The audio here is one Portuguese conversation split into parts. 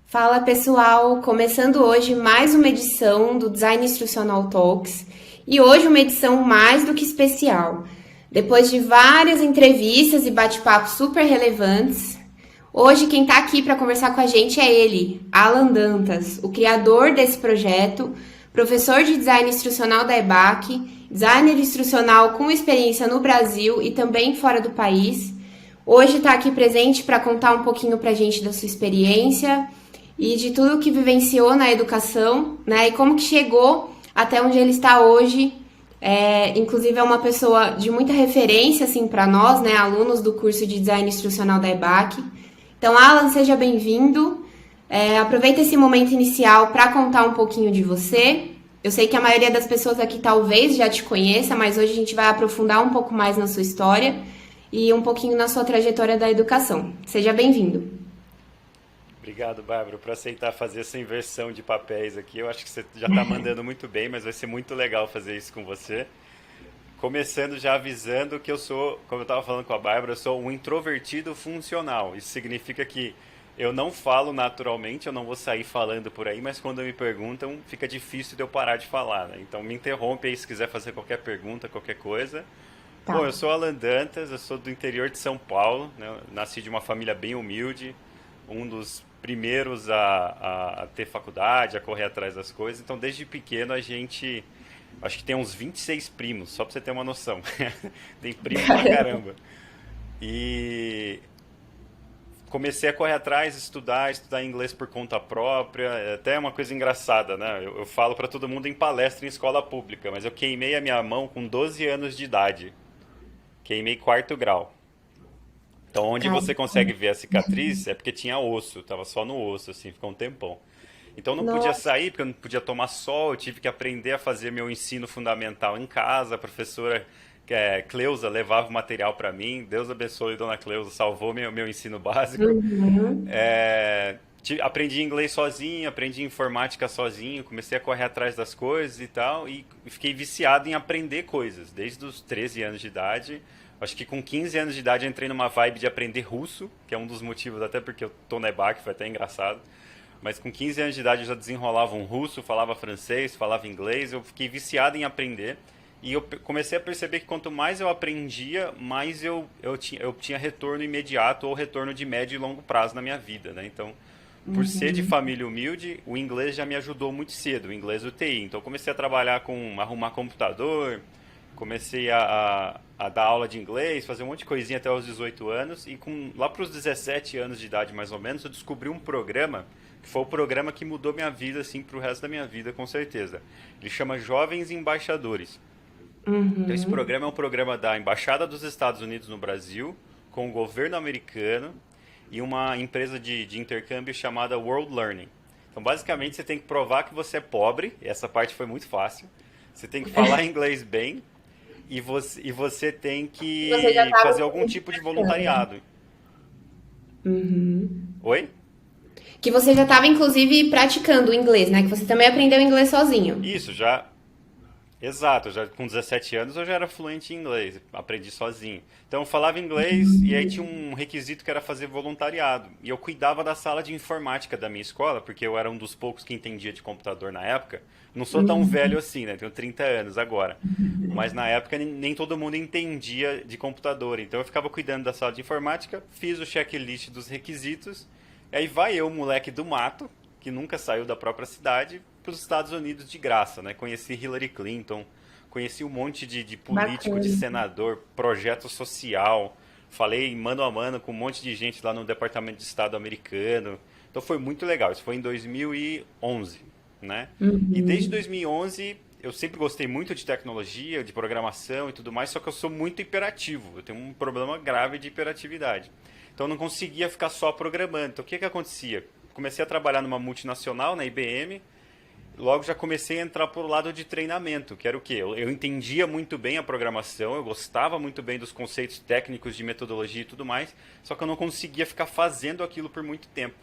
Fala pessoal, começando hoje mais uma edição do Design Instrucional Talks e hoje uma edição mais do que especial. Depois de várias entrevistas e bate-papos super relevantes, hoje quem está aqui para conversar com a gente é ele, Alan Dantas, o criador desse projeto, professor de Design Instrucional da EBAC, designer instrucional com experiência no Brasil e também fora do país. Hoje está aqui presente para contar um pouquinho para a gente da sua experiência e de tudo que vivenciou na educação, né? E como que chegou até onde ele está hoje. Inclusive é uma pessoa de muita referência assim para nós, né? Alunos do curso de Design Instrucional da EBAC. Então, Alan, seja bem-vindo. Aproveita esse momento inicial para contar um pouquinho de você. Eu sei que a maioria das pessoas aqui talvez já te conheça, mas hoje a gente vai aprofundar um pouco mais na sua história e um pouquinho na sua trajetória da educação. Seja bem-vindo. Obrigado, Bárbara, por aceitar fazer essa inversão de papéis aqui. Eu acho que você já está mandando muito bem, mas vai ser muito legal fazer isso com você. Começando já avisando que eu sou, como eu estava falando com a Bárbara, eu sou um introvertido funcional. Isso significa que eu não falo naturalmente, eu não vou sair falando por aí, mas quando me perguntam, fica difícil de eu parar de falar, né? Então me interrompe aí se quiser fazer qualquer pergunta, qualquer coisa. Tá. Bom, eu sou Alan Dantas, eu sou do interior de São Paulo, né? Eu nasci de uma família bem humilde, um dos primeiros a ter faculdade, a correr atrás das coisas. Então, desde pequeno, a gente. Acho que tem uns 26 primos, só pra você ter uma noção. Tem primo pra caramba. E comecei a correr atrás, estudar inglês por conta própria. É até uma coisa engraçada, né? Eu falo pra todo mundo em palestra em escola pública, mas eu queimei a minha mão com 12 anos de idade. Queimei quarto grau. Então, onde Cara, você consegue ver a cicatriz é porque tinha osso, tava só no osso, assim, ficou um tempão. Então, não podia nossa, sair, porque eu não podia tomar sol, eu tive que aprender a fazer meu ensino fundamental em casa. A professora Cleusa levava o material para mim. Deus abençoe, dona Cleusa, salvou meu ensino básico. Aprendi inglês sozinho, aprendi informática sozinho, comecei a correr atrás das coisas e tal, e fiquei viciado em aprender coisas, desde os 13 anos de idade. Acho que com 15 anos de idade eu entrei numa vibe de aprender russo, que é um dos motivos, até porque eu tô na EBAC, foi até engraçado. Mas com 15 anos de idade eu já desenrolava um russo, falava francês, falava inglês, eu fiquei viciado em aprender. E eu comecei a perceber que quanto mais eu aprendia, mais eu tinha retorno imediato ou retorno de médio e longo prazo na minha vida, né? Então, por ser de família humilde, o inglês já me ajudou muito cedo, o inglês UTI. Então, eu comecei a trabalhar com arrumar computador, comecei a dar aula de inglês, fazer um monte de coisinha até os 18 anos. E lá para os 17 anos de idade, mais ou menos, eu descobri um programa, que foi o programa que mudou minha vida, assim, para o resto da minha vida, com certeza. Ele chama Jovens Embaixadores. Então, esse programa é um programa da Embaixada dos Estados Unidos no Brasil, com o governo americano e uma empresa de intercâmbio chamada World Learning. Então, basicamente, você tem que provar que você é pobre, e essa parte foi muito fácil. Você tem que falar inglês bem e você tem você já que estava fazer algum tipo de voluntariado. Oi? que você já estava inclusive praticando o inglês, né? Que você também aprendeu inglês sozinho. Isso, já. Exato, já com 17 anos eu já era fluente em inglês, aprendi sozinho. Então eu falava inglês e aí tinha um requisito que era fazer voluntariado. E eu cuidava da sala de informática da minha escola, porque eu era um dos poucos que entendia de computador na época. Não sou tão velho assim, né? Tenho 30 anos agora. Mas na época nem todo mundo entendia de computador. Então eu ficava cuidando da sala de informática, fiz o checklist dos requisitos. E aí vai eu, moleque do mato, que nunca saiu da própria cidade, para os Estados Unidos de graça, né? Conheci Hillary Clinton, conheci um monte de político, de Bacana. senador, projeto social, falei mano a mano com um monte de gente lá no Departamento de Estado americano. Então foi muito legal. Isso foi em 2011, né? E desde 2011 eu sempre gostei muito de tecnologia, de programação e tudo mais, só que eu sou muito hiperativo. Eu tenho um problema grave de hiperatividade. Então eu não conseguia ficar só programando. Então o que que acontecia? Comecei a trabalhar numa multinacional, na IBM, logo já comecei a entrar por lado de treinamento, que era o quê? Eu entendia muito bem a programação, eu gostava muito bem dos conceitos técnicos de metodologia e tudo mais, só que eu não conseguia ficar fazendo aquilo por muito tempo.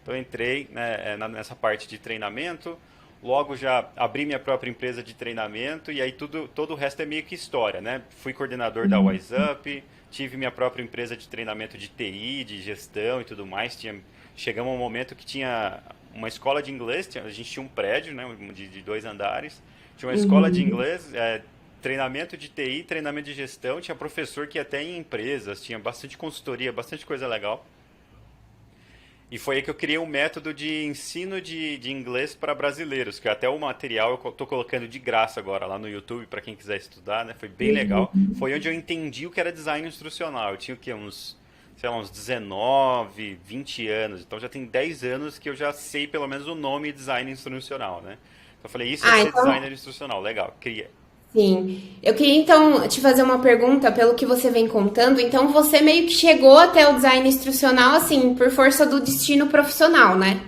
Então eu entrei, né, nessa parte de treinamento, logo já abri minha própria empresa de treinamento e aí todo o resto é meio que história, né? Fui coordenador da WiseUp, tive minha própria empresa de treinamento de TI, de gestão e tudo mais. Chegamos a um momento que tinha uma escola de inglês, a gente tinha um prédio, né, de 2 andares, tinha uma escola de Uhum. inglês, treinamento de TI, treinamento de gestão, tinha professor que ia até em empresas, tinha bastante consultoria, bastante coisa legal. E foi aí que eu criei um método de ensino de inglês para brasileiros, que até o material eu estou colocando de graça agora lá no YouTube para quem quiser estudar, né? Foi bem legal. Uhum. Foi onde eu entendi o que era design instrucional. Eu tinha o quê? Uns, sei lá, uns 19, 20 anos. Então já tem 10 anos que eu já sei pelo menos o nome design instrucional, né? Então eu falei, isso é Ah, ser então, designer instrucional. Legal. sim. Eu queria então te fazer uma pergunta pelo que você vem contando. Então, você meio que chegou até o design instrucional assim, por força do destino profissional, né?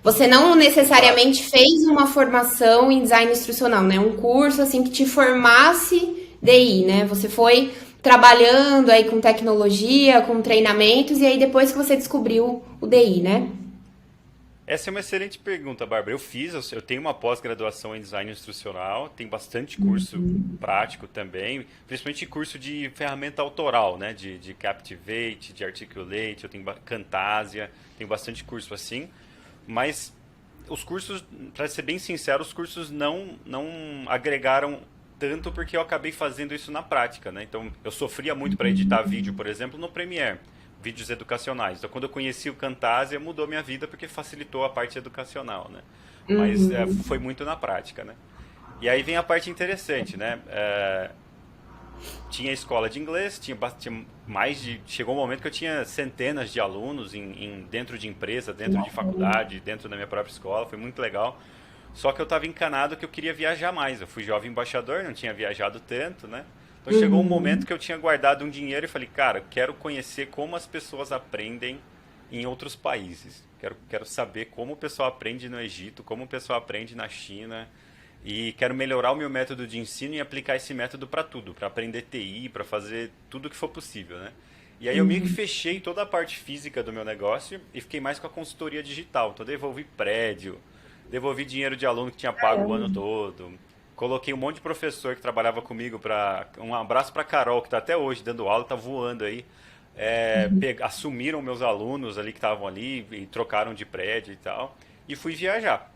Você não Exato. necessariamente fez uma formação em design instrucional, né? Um curso assim que te formasse DI, né? Você foi trabalhando aí com tecnologia, com treinamentos e aí depois que você descobriu o DI, né? Essa é uma excelente pergunta, Bárbara. Eu tenho uma pós-graduação em design instrucional, tem bastante curso prático também, principalmente curso de ferramenta autoral, né? De Captivate, de Articulate, eu tenho Camtasia, tenho bastante curso assim, mas os cursos, para ser bem sincero, os cursos não agregaram tanto porque eu acabei fazendo isso na prática, né? Então, eu sofria muito para editar vídeo, por exemplo, no Premiere, vídeos educacionais. Então, quando eu conheci o Camtasia, mudou minha vida porque facilitou a parte educacional, né? Mas foi muito na prática, né? E aí vem a parte interessante, né? Tinha escola de inglês, tinha mais de. Chegou um momento que eu tinha centenas de alunos dentro de empresa, dentro de faculdade, dentro da minha própria escola, foi muito legal. Só que eu estava encanado que eu queria viajar mais. Eu fui jovem embaixador, não tinha viajado tanto, né? Então chegou um momento que eu tinha guardado um dinheiro e falei, cara, quero conhecer como as pessoas aprendem em outros países. Quero saber como o pessoal aprende no Egito, como o pessoal aprende na China. E quero melhorar o meu método de ensino e aplicar esse método para tudo, para aprender TI, para fazer tudo que for possível, né? E aí eu meio que fechei toda a parte física do meu negócio e fiquei mais com a consultoria digital. Então devolvi prédio, devolvi dinheiro de aluno que tinha pago o ano todo. Coloquei um monte de professor que trabalhava comigo para um abraço para Carol que está até hoje dando aula, está voando aí. Assumiram meus alunos ali que estavam ali e trocaram de prédio e tal. E fui viajar.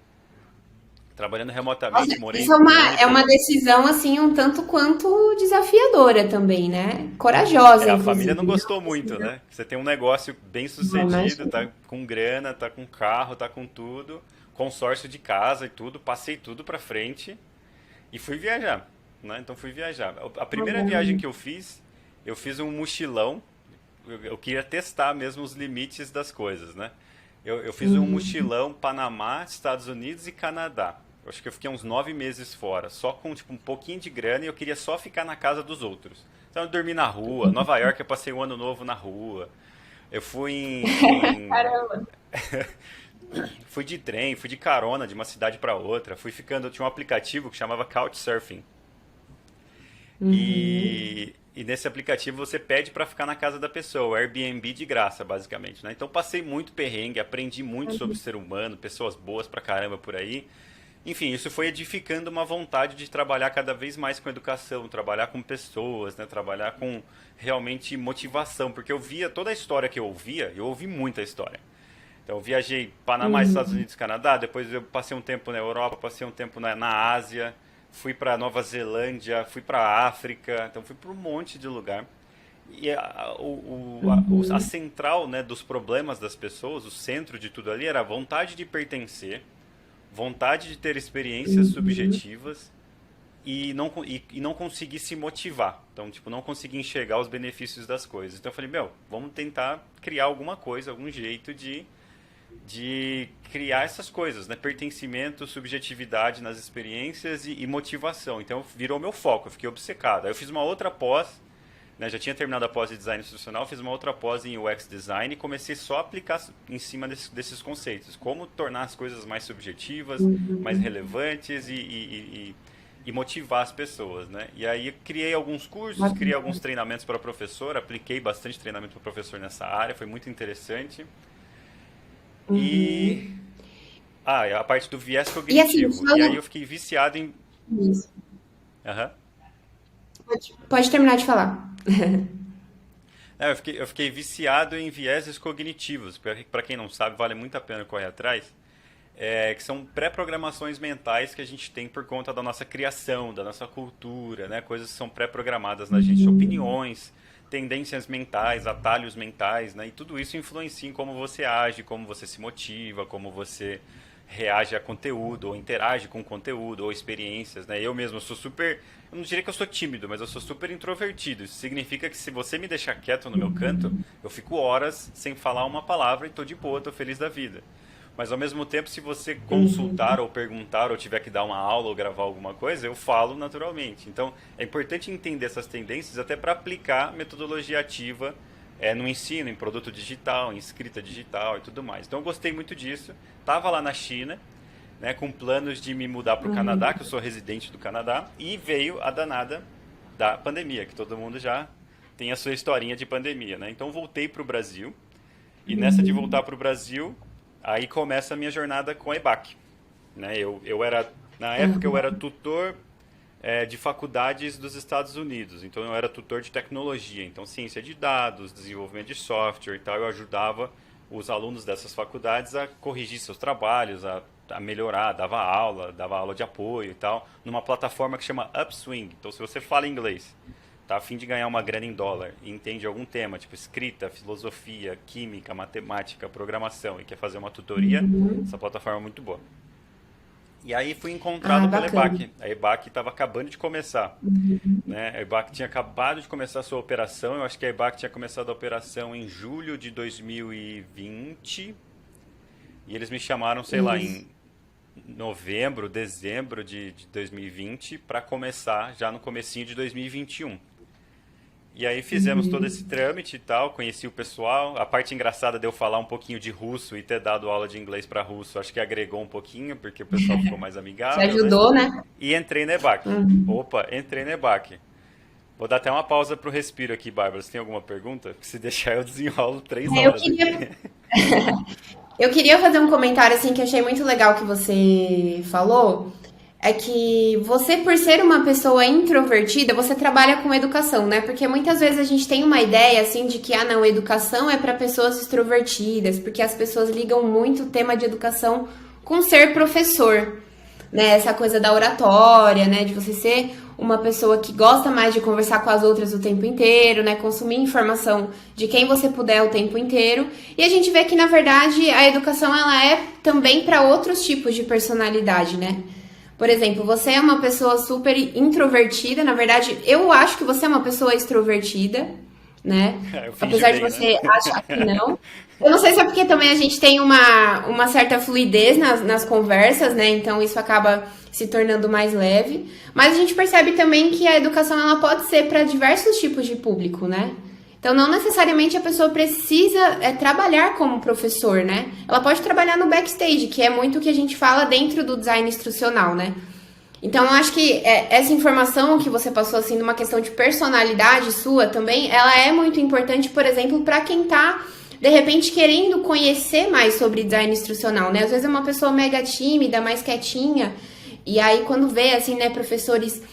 Trabalhando Nossa, remotamente, isso morei um ano e é uma pouco. decisão assim um tanto quanto desafiadora também, né? Corajosa, A família não inclusive. gostou muito, né? Você tem um negócio bem Não, sucedido, imagina. tá com grana, tá com carro, tá com tudo, consórcio de casa e tudo, passei tudo pra frente e fui viajar, né? Então fui viajar. A primeira viagem que eu fiz um mochilão. Eu queria testar mesmo os limites das coisas, né? Eu fiz um mochilão Panamá, Estados Unidos e Canadá. Eu acho que eu fiquei uns 9 meses fora, só com tipo um pouquinho de grana e eu queria só ficar na casa dos outros. Então eu dormi na rua. Nova York eu passei o ano novo na rua. Eu fui de trem, fui de carona de uma cidade para outra. Fui ficando, tinha um aplicativo que chamava Couchsurfing. E nesse aplicativo você pede para ficar na casa da pessoa, o Airbnb de graça, basicamente, né? Então passei muito perrengue, aprendi muito sobre o ser humano, pessoas boas pra caramba por aí. Enfim, isso foi edificando uma vontade de trabalhar cada vez mais com educação, trabalhar com pessoas, né? Trabalhar com realmente motivação, porque eu via toda a história que eu ouvi muita história. Então, eu viajei Panamá, Estados Unidos, Canadá. Depois eu passei um tempo na Europa, passei um tempo na Ásia, fui para Nova Zelândia, fui para África. Então, fui para um monte de lugar. E a central, né, dos problemas das pessoas, o centro de tudo ali era a vontade de pertencer, vontade de ter experiências subjetivas e não conseguir se motivar. Então, tipo, não conseguir enxergar os benefícios das coisas. Então eu falei, meu, vamos tentar criar alguma coisa, algum jeito de criar essas coisas, né? Pertencimento, subjetividade nas experiências e motivação. Então virou meu foco, eu fiquei obcecado. Aí eu fiz uma outra pós, né? Já tinha terminado a pós de design institucional, fiz uma outra pós em UX design e comecei só a aplicar em cima desses conceitos. Como tornar as coisas mais subjetivas, mais relevantes e motivar as pessoas, né? E aí criei alguns cursos, criei alguns treinamentos para professor, apliquei bastante treinamento para professor nessa área, foi muito interessante. E e a parte do viés E assim, cognitivo. E aí fala eu fiquei viciado em. isso. Aham. Pode terminar de falar. Eu fiquei viciado em vieses cognitivos. Para quem não sabe, vale muito a pena correr atrás. Que são pré-programações mentais que a gente tem por conta da nossa criação, da nossa cultura, né? Coisas que são pré-programadas na gente, opiniões, tendências mentais, atalhos mentais, né? E tudo isso influencia em como você age, como você se motiva, como você reage a conteúdo, ou interage com conteúdo, ou experiências, né? Eu mesmo sou super, eu não diria que eu sou tímido, mas eu sou super introvertido. Isso significa que se você me deixar quieto no meu canto, eu fico horas sem falar uma palavra e tô de boa, tô feliz da vida. Mas ao mesmo tempo, se você consultar ou perguntar ou tiver que dar uma aula ou gravar alguma coisa, eu falo naturalmente. Então, é importante entender essas tendências até para aplicar metodologia ativa no ensino, em produto digital, em escrita digital e tudo mais. Então, eu gostei muito disso. Estava lá na China, né, com planos de me mudar para o Canadá, que eu sou residente do Canadá, e veio a danada da pandemia, que todo mundo já tem a sua historinha de pandemia, né? Então, voltei para o Brasil. E nessa de voltar para o Brasil, aí começa a minha jornada com a EBAC. Né? Na época eu era tutor de faculdades dos Estados Unidos, então eu era tutor de tecnologia, então ciência de dados, desenvolvimento de software e tal, eu ajudava os alunos dessas faculdades a corrigir seus trabalhos, a melhorar, dava aula de apoio e tal, numa plataforma que chama Upswing. Então se você fala inglês, tá a fim de ganhar uma grana em dólar e entende algum tema, tipo escrita, filosofia, química, matemática, programação, e quer fazer uma tutoria, essa plataforma é muito boa. E aí fui encontrado pela Bacana. EBAC. A EBAC estava acabando de começar. Né? A EBAC tinha acabado de começar a sua operação, eu acho que a EBAC tinha começado a operação em julho de 2020, e eles me chamaram, sei lá, Isso. em novembro, dezembro de 2020, para começar já no comecinho de 2021. E aí fizemos todo esse trâmite e tal, conheci o pessoal. A parte engraçada de eu falar um pouquinho de russo e ter dado aula de inglês para russo, acho que agregou um pouquinho, porque o pessoal ficou mais Te amigável, né? ajudou, né? E entrei na EBAC. Opa, entrei na EBAC. Vou dar até uma pausa pro respiro aqui, Bárbara. Você tem alguma pergunta? Porque se deixar eu desenrolo 3 Eu horas aqui. queria, eu queria fazer um comentário assim que eu achei muito legal que você falou. É que você, por ser uma pessoa introvertida, você trabalha com educação, né? Porque muitas vezes a gente tem uma ideia assim de que, ah, não, educação é para pessoas extrovertidas, porque as pessoas ligam muito o tema de educação com ser professor, né? Essa coisa da oratória, né? De você ser uma pessoa que gosta mais de conversar com as outras o tempo inteiro, né? Consumir informação de quem você puder o tempo inteiro. E a gente vê que, na verdade, a educação ela é também para outros tipos de personalidade, né? Por exemplo, você é uma pessoa super introvertida, na verdade, eu acho que você é uma pessoa extrovertida, né? Eu fingi Apesar de bem, né? você achar que não. Eu não sei se é porque também a gente tem uma certa fluidez nas conversas, né? Então isso acaba se tornando mais leve. Mas a gente percebe também que a educação ela pode ser para diversos tipos de público, né? Então, não necessariamente a pessoa precisa trabalhar como professor, né? Ela pode trabalhar no backstage, que é muito o que a gente fala dentro do design instrucional, né? Então, eu acho que essa informação que você passou, assim, de uma questão de personalidade sua também, ela é muito importante, por exemplo, para quem tá, de repente, querendo conhecer mais sobre design instrucional, né? Às vezes é uma pessoa mega tímida, mais quietinha, e aí quando vê, assim, né, professores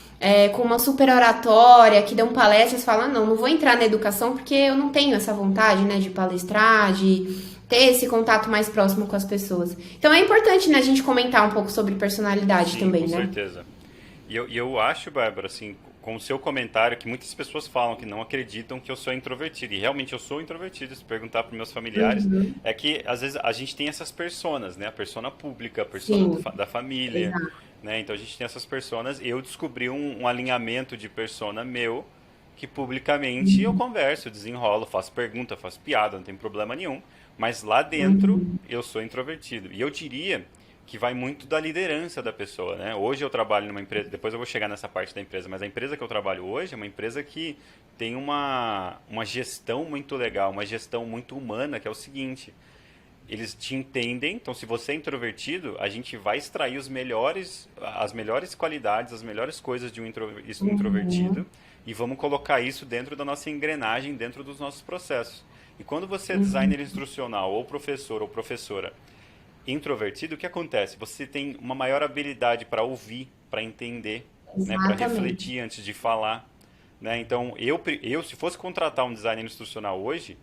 com uma super oratória, que dão palestras, fala, "Ah, não vou entrar na educação porque eu não tenho essa vontade, né, de palestrar, de ter esse contato mais próximo com as pessoas. Então é importante, né, a gente comentar um pouco sobre personalidade Sim, com também, né? certeza. E eu acho, Bárbara, assim, com o seu comentário, que muitas pessoas falam que não acreditam que eu sou introvertido. E realmente eu sou introvertido, se perguntar para meus familiares, é que às vezes a gente tem essas personas, né? A persona pública, a persona Sim, da família, exato. né? Então a gente tem essas personas. Eu descobri um alinhamento de persona meu, que publicamente eu converso, eu desenrolo, faço pergunta, faço piada, não tem problema nenhum. Mas lá dentro eu sou introvertido. E eu diria que vai muito da liderança da pessoa, né? Hoje eu trabalho numa empresa, depois eu vou chegar nessa parte da empresa, mas a empresa que eu trabalho hoje é uma empresa que tem uma gestão muito legal, uma gestão muito humana, que é o seguinte, eles te entendem, então se você é introvertido, a gente vai extrair as melhores qualidades, as melhores coisas de um introvertido e vamos colocar isso dentro da nossa engrenagem, dentro dos nossos processos. E quando você é designer instrucional, ou professor ou professora, introvertido, o que acontece? Você tem uma maior habilidade para ouvir, para entender, né, para Exatamente. refletir antes de falar. né? Então, se fosse contratar um designer instrucional hoje,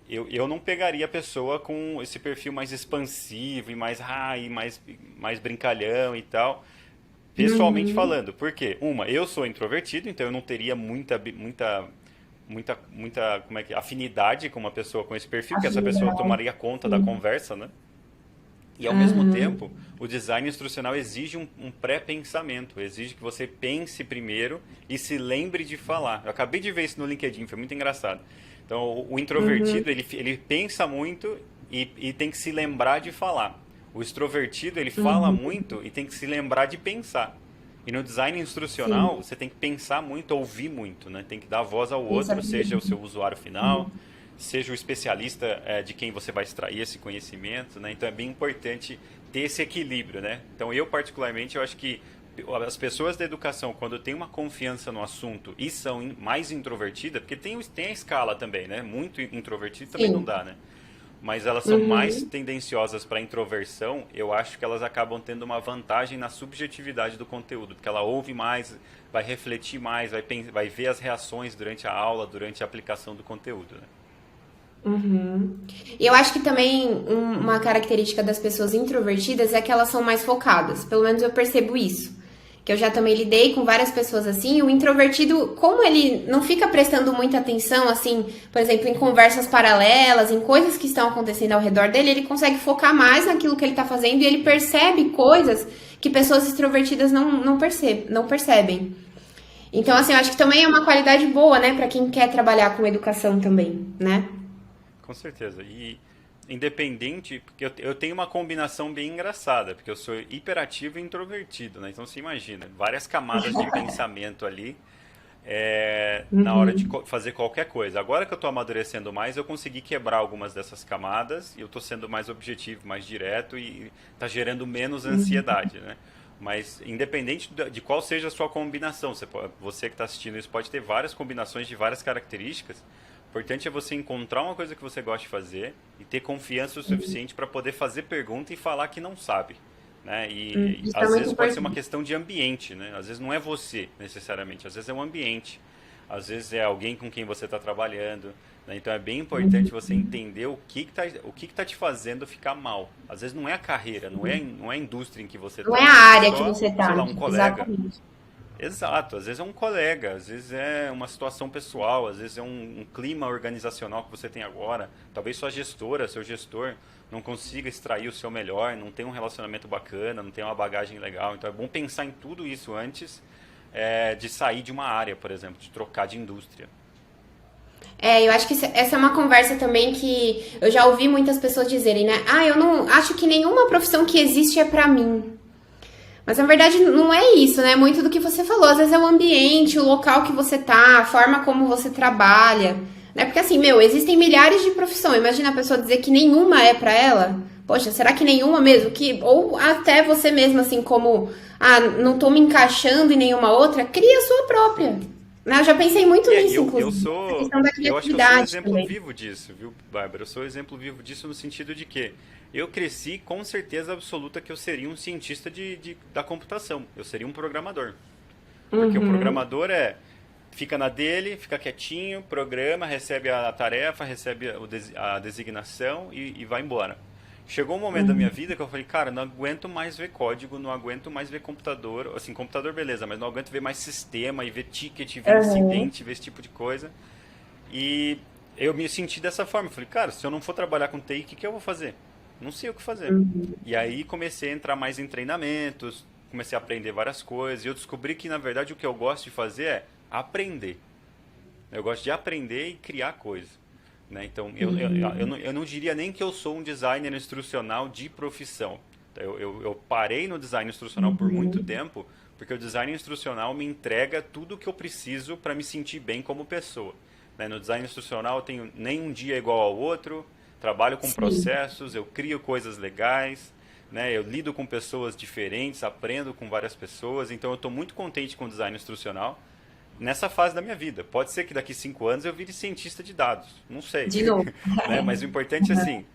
eu não pegaria a pessoa com esse perfil mais expansivo e mais brincalhão e tal, pessoalmente Uhum. falando. Por quê? Eu sou introvertido, então eu não teria como é que, afinidade com uma pessoa com esse perfil, porque essa pessoa Afinidade. tomaria conta da Sim. conversa, né? E ao mesmo Uhum. tempo, o design instrucional exige um pré-pensamento, exige que você pense primeiro e se lembre de falar. Eu acabei de ver isso no LinkedIn, foi muito engraçado. Então, o Uhum. introvertido, ele pensa muito e tem que se lembrar de falar. O extrovertido, ele fala Uhum. muito e tem que se lembrar de pensar. E no design instrucional, Sim. você tem que pensar muito, ouvir muito, né? Tem que dar voz ao outro, seja o Pensamento. seu usuário final, seja o especialista de quem você vai extrair esse conhecimento, né? Então é bem importante ter esse equilíbrio, né? Então eu particularmente eu acho que as pessoas da educação, quando têm uma confiança no assunto e são mais introvertidas, porque tem a escala também, né? Muito introvertido também não Sim. dá, né? Mas elas são mais Uhum. tendenciosas para introversão, eu acho que elas acabam tendo uma vantagem na subjetividade do conteúdo, porque ela ouve mais, vai refletir mais, vai ver as reações durante a aula, durante a aplicação do conteúdo, né? Uhum. E eu acho que também uma característica das pessoas introvertidas é que elas são mais focadas. Pelo menos eu percebo isso. Que eu já também lidei com várias pessoas assim. O introvertido, como ele não fica prestando muita atenção, assim, por exemplo, em conversas paralelas, em coisas que estão acontecendo ao redor dele, ele consegue focar mais naquilo que ele está fazendo e ele percebe coisas que pessoas extrovertidas não percebem. Então, Sim. assim, eu acho que também é uma qualidade boa, né, para quem quer trabalhar com educação também, né? Com certeza. E independente, porque eu tenho uma combinação bem engraçada, porque eu sou hiperativo e introvertido, né? Então você imagina, várias camadas de pensamento ali na hora de Uhum. fazer qualquer coisa. Agora que eu estou amadurecendo mais, eu consegui quebrar algumas dessas camadas e eu estou sendo mais objetivo, mais direto e está gerando menos ansiedade, né? Mas independente de qual seja a sua combinação, você que está assistindo isso pode ter várias combinações de várias características. O importante é você encontrar uma coisa que você gosta de fazer e ter confiança o suficiente para poder fazer pergunta e falar que não sabe, né? E Isso é às muito vezes pode ser uma importante. questão de ambiente, né? Às vezes não é você necessariamente, às vezes é um ambiente, às vezes é alguém com quem você está trabalhando, né? Então é bem importante você entender o que tá te fazendo ficar mal. Às vezes não é a carreira, não é a indústria em que você Não é está, a às vezes é área que só, você sei tá. lá, um colega. Exatamente. Exato, às vezes é um colega, às vezes é uma situação pessoal, às vezes é um clima organizacional que você tem agora. Talvez sua gestora, seu gestor não consiga extrair o seu melhor, não tem um relacionamento bacana, não tem uma bagagem legal. Então é bom pensar em tudo isso antes de sair de uma área, por exemplo, de trocar de indústria. É, eu acho que essa é uma conversa também que eu já ouvi muitas pessoas dizerem, né? Ah, eu não acho que nenhuma profissão que existe é pra mim. Mas na verdade não é isso, né? Muito do que você falou. Às vezes é o ambiente, o local que você tá, a forma como você trabalha. Né? Porque assim, meu, existem milhares de profissões. Imagina a pessoa dizer que nenhuma é pra ela. Poxa, será que nenhuma mesmo? Que, ou até você mesmo, assim, como, ah, não tô me encaixando em nenhuma outra, cria a sua própria. Né? Eu já pensei muito É, nisso, inclusive. Essa questão da eu acho que eu sou um criatividade exemplo também. vivo disso, viu, Bárbara? Eu sou um exemplo vivo disso no sentido de que eu cresci com certeza absoluta que eu seria um cientista da computação. Eu seria um programador. Porque o Uhum, programador fica na dele, fica quietinho, programa, recebe a tarefa, recebe a designação e vai embora. Chegou um momento da minha uhum. vida que eu falei, cara, não aguento mais ver código, não aguento mais ver computador. Assim, computador beleza, mas não aguento ver mais sistema e ver ticket, ver Uhum. incidente, ver esse tipo de coisa. E eu me senti dessa forma. Eu falei, cara, se eu não for trabalhar com TI, o que eu vou fazer? Não sei o que fazer. E aí comecei a entrar mais em treinamentos, comecei a aprender várias coisas. E eu descobri que, na verdade, o que eu gosto de fazer é aprender. Eu gosto de aprender e criar coisas. Né? Então, eu não diria nem que eu sou um designer instrucional de profissão. Eu parei no design instrucional por muito Uhum. tempo, porque o design instrucional me entrega tudo o que eu preciso para me sentir bem como pessoa. Né? No design instrucional eu tenho nem um dia igual ao outro, trabalho com Sim. processos, eu crio coisas legais, né? Eu lido com pessoas diferentes, aprendo com várias pessoas, então eu estou muito contente com o design instrucional nessa fase da minha vida. Pode ser que daqui 5 anos eu vire cientista de dados, não sei. De novo. Né? Mas o importante, assim,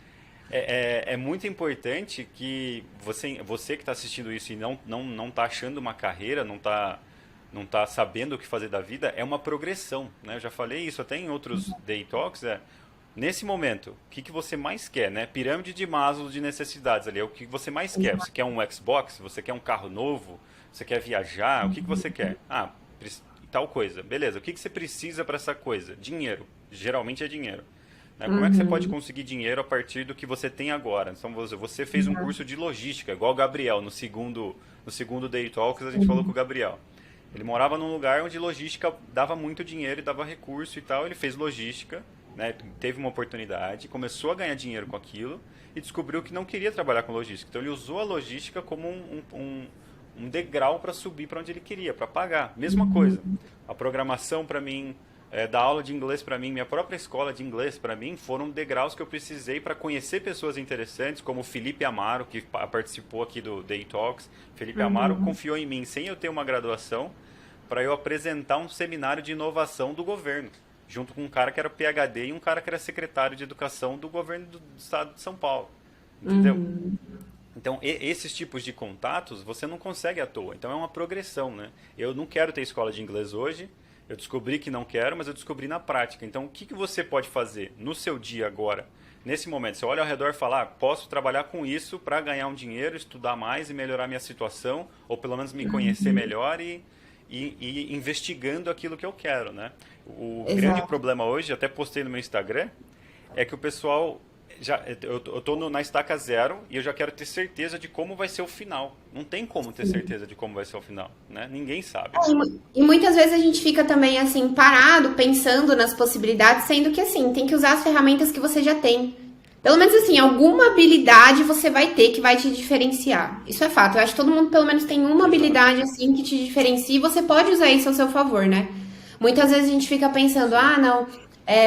é muito importante que você que está assistindo isso e não está achando uma carreira, não está não está sabendo o que fazer da vida, é uma progressão, né? Eu já falei isso até em outros Day Talks, nesse momento, o que você mais quer, né? Pirâmide de Maslow de necessidades ali, é o que você mais quer. Você quer um Xbox? Você quer um carro novo? Você quer viajar? O que você quer? Ah, tal coisa. Beleza, o que você precisa para essa coisa? Dinheiro. Geralmente é dinheiro. Né? Como é que você pode conseguir dinheiro a partir do que você tem agora? Então, você fez um curso de logística, igual o Gabriel, no segundo Day Talks a gente falou com o Gabriel. Ele morava num lugar onde logística dava muito dinheiro e dava recurso e tal. Ele fez logística, né? Teve uma oportunidade, começou a ganhar dinheiro com aquilo e descobriu que não queria trabalhar com logística. Então ele usou a logística como um degrau para subir para onde ele queria, para pagar. Mesma coisa. A programação para mim, dar aula de inglês para mim, minha própria escola de inglês para mim, foram degraus que eu precisei para conhecer pessoas interessantes, como o Felipe Amaro, que participou aqui do Day Talks. Felipe Amaro confiou em mim, sem eu ter uma graduação, para eu apresentar um seminário de inovação do governo, junto com um cara que era PhD e um cara que era secretário de educação do governo do estado de São Paulo. Entendeu? Então, esses tipos de contatos você não consegue à toa. Então, é uma progressão, né? Eu não quero ter escola de inglês hoje, eu descobri que não quero, mas eu descobri na prática. Então, o que você pode fazer no seu dia agora, nesse momento? Você olha ao redor e fala, posso trabalhar com isso para ganhar um dinheiro, estudar mais e melhorar minha situação, ou pelo menos me conhecer melhor e investigando aquilo que eu quero, né? O grande problema hoje, até postei no meu Instagram, é que o pessoal... eu tô na estaca zero e eu já quero ter certeza de como vai ser o final. Não tem como ter certeza de como vai ser o final, né? Ninguém sabe. E muitas vezes a gente fica também assim, parado, pensando nas possibilidades, sendo que assim, tem que usar as ferramentas que você já tem. Pelo menos assim, alguma habilidade você vai ter que vai te diferenciar. Isso é fato. Eu acho que todo mundo pelo menos tem uma habilidade assim que te diferencia e você pode usar isso ao seu favor, né? Muitas vezes a gente fica pensando, não,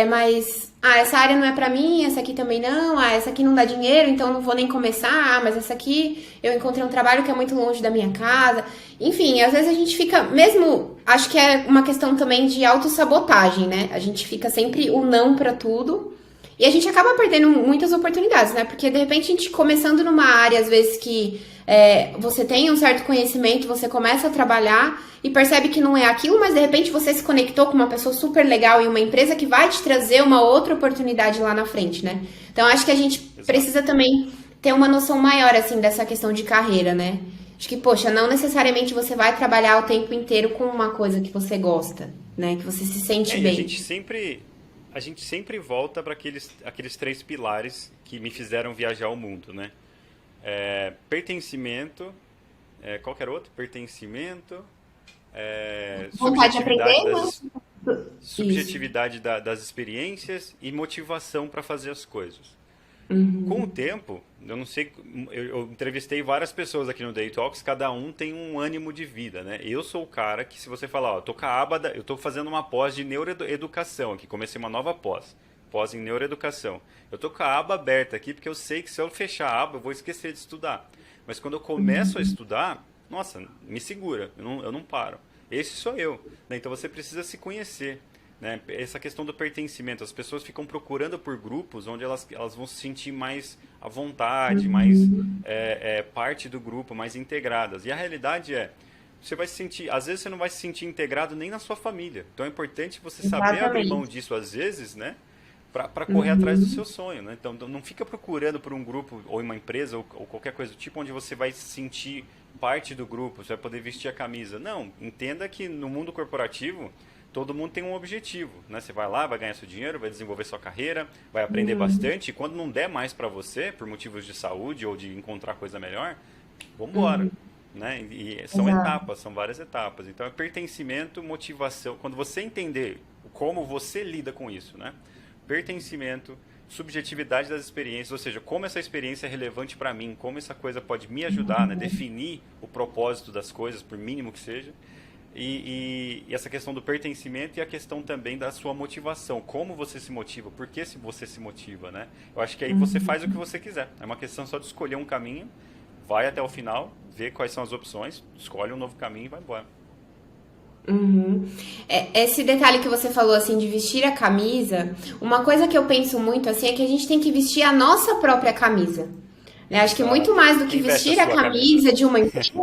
mas essa área não é pra mim, essa aqui também não, essa aqui não dá dinheiro, então não vou nem começar, mas essa aqui eu encontrei um trabalho que é muito longe da minha casa. Enfim, às vezes a gente fica, mesmo, acho que é uma questão também de autossabotagem, né? A gente fica sempre o não pra tudo e a gente acaba perdendo muitas oportunidades, né? Porque de repente a gente começando numa área, às vezes que você tem um certo conhecimento, você começa a trabalhar e percebe que não é aquilo, mas de repente você se conectou com uma pessoa super legal em uma empresa que vai te trazer uma outra oportunidade lá na frente, né? Então acho que a gente precisa também ter uma noção maior, assim, dessa questão de carreira, né? Acho que, poxa, não necessariamente você vai trabalhar o tempo inteiro com uma coisa que você gosta, né? Que você se sente bem. A gente sempre volta para aqueles 3 pilares que me fizeram viajar o mundo, né? Pertencimento, qual que era outro? Pertencimento, vontade de aprender, subjetividade das experiências e motivação para fazer as coisas. Com o tempo, eu não sei, eu entrevistei várias pessoas aqui no Day Talks, cada um tem um ânimo de vida, né? Eu sou o cara que, se você falar, eu tô fazendo uma pós de neuroeducação aqui, comecei uma nova pós em neuroeducação. Eu tô com a aba aberta aqui porque eu sei que se eu fechar a aba eu vou esquecer de estudar. Mas quando eu começo a estudar, nossa, me segura, eu não paro. Esse sou eu, né? Então você precisa se conhecer, né? Essa questão do pertencimento, as pessoas ficam procurando por grupos onde elas vão se sentir mais à vontade, mais parte do grupo, mais integradas. E a realidade você vai se sentir, às vezes você não vai se sentir integrado nem na sua família. Então é importante você saber abrir mão disso às vezes, né? Para correr atrás do seu sonho, né? Então não fica procurando por um grupo ou uma empresa ou qualquer coisa do tipo onde você vai se sentir parte do grupo, você vai poder vestir a camisa. Não, entenda que no mundo corporativo todo mundo tem um objetivo, né? Você vai lá, vai ganhar seu dinheiro, vai desenvolver sua carreira, vai aprender bastante e quando não der mais para você, por motivos de saúde ou de encontrar coisa melhor, vambora. Né? E são etapas, são várias etapas. Então é pertencimento, motivação. Quando você entender como você lida com isso, né? Pertencimento, subjetividade das experiências, ou seja, como essa experiência é relevante para mim, como essa coisa pode me ajudar, né? Definir o propósito das coisas, por mínimo que seja, e essa questão do pertencimento e a questão também da sua motivação, como você se motiva, por que você se motiva, né? Eu acho que aí você faz o que você quiser, é uma questão só de escolher um caminho, vai até o final, vê quais são as opções, escolhe um novo caminho e vai embora. Esse detalhe que você falou, assim, de vestir a camisa, uma coisa que eu penso muito, assim, é que a gente tem que vestir a nossa própria camisa, né? Acho que muito mais do que vestir a camisa de uma empresa,